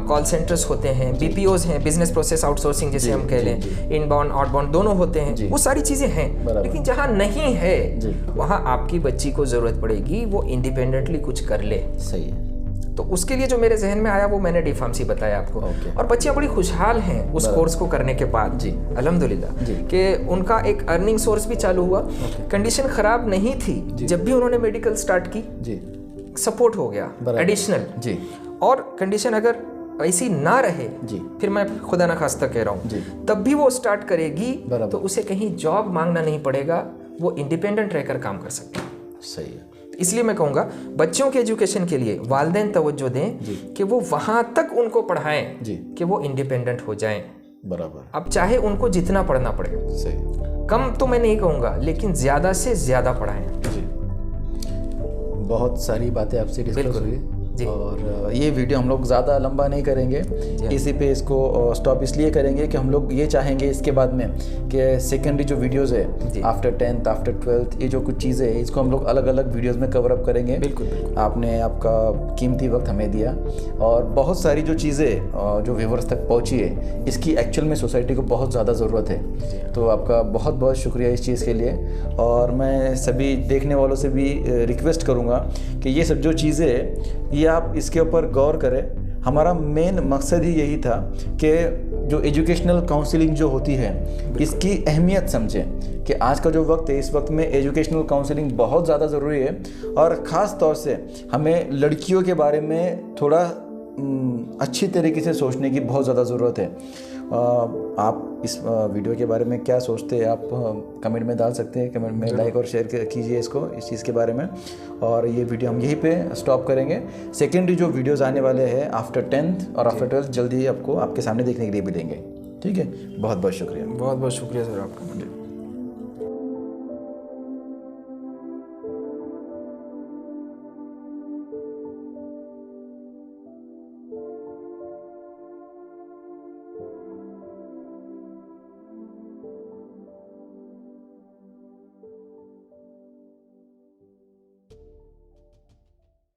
कॉल सेंटर्स होते हैं, बीपीओज हैं, बिजनेस प्रोसेस आउटसोर्सिंग जिसे हम कह लें, इनबाउंड आउटबाउंड दोनों होते हैं, वो सारी चीज़ें हैं। लेकिन जहाँ नहीं है वहाँ आपकी बच्ची को ज़रूरत पड़ेगी वो इंडिपेंडेंटली कुछ कर ले। सही है। तो उसके लिए जो मेरे जहन में आया वो मैंने डी फार्मेसी बताया आपको। और बच्चियाँ बड़ी खुशहाल हैं उस कोर्स को करने के बाद जी, अल्हम्दुलिल्लाह, कि उनका एक अर्निंग सोर्स भी चालू हुआ। कंडीशन ख़राब नहीं थी जब भी उन्होंने मेडिकल स्टार्ट की जी, सपोर्ट हो गया एडिशनल जी। और कंडीशन अगर ऐसी ना रहे जी, फिर मैं खुदा ना खास्ता कह रहा हूँ, तब भी वो स्टार्ट करेगी तो उसे कहीं जॉब मांगना नहीं पड़ेगा, वो इंडिपेंडेंट रहकर काम कर सकती है। सही है। इसलिए मैं कहूँगा बच्चों के एजुकेशन के लिए वालिदैन तवज्जो दें कि वो वहाँ तक उनको पढ़ाएं कि वो इंडिपेंडेंट हो जाएं। बराबर। अब चाहे उनको जितना पढ़ना पड़े, सही, कम तो मैं नहीं कहूँगा, लेकिन ज़्यादा से ज़्यादा पढ़ाएं जी। बहुत सारी बातें आपसे डिस्कस हुई जी। और ये वीडियो हम लोग ज़्यादा लंबा नहीं करेंगे, इसी पे इसको स्टॉप इसलिए करेंगे कि हम लोग ये चाहेंगे इसके बाद में कि सेकेंडरी जो वीडियोस है आफ्टर 10th आफ्टर 12th, ये जो कुछ चीज़ें हैं इसको हम लोग अलग अलग वीडियोस में कवर अप करेंगे। बिल्कुल, बिल्कुल। आपने आपका कीमती वक्त हमें दिया और बहुत सारी जो चीज़ें जो व्यूवर्स तक पहुँची है इसकी एक्चुअल में सोसाइटी को बहुत ज़्यादा ज़रूरत है, तो आपका बहुत बहुत शुक्रिया इस चीज़ के लिए। और मैं सभी देखने वालों से भी रिक्वेस्ट करूँगा कि ये सब जो चीज़ें ये आप इसके ऊपर गौर करें। हमारा मेन मकसद ही यही था कि जो एजुकेशनल काउंसलिंग जो होती है इसकी अहमियत समझें कि आज का जो वक्त है, इस वक्त में एजुकेशनल काउंसलिंग बहुत ज़्यादा ज़रूरी है। और ख़ास तौर से हमें लड़कियों के बारे में थोड़ा अच्छी तरीके से सोचने की बहुत ज़्यादा ज़रूरत है। आप इस वीडियो के बारे में क्या सोचते हैं, आप कमेंट में डाल सकते हैं। कमेंट में लाइक और शेयर कीजिए इसको, इस चीज़ के बारे में। और ये वीडियो हम यहीं पे स्टॉप करेंगे। सेकेंडरी जो वीडियोस आने वाले हैं आफ्टर 10th और आफ्टर 12th जल्दी ही आपको आपके सामने देखने के लिए मिलेंगे। ठीक है, बहुत बहुत शुक्रिया। बहुत बहुत शुक्रिया सर आपका।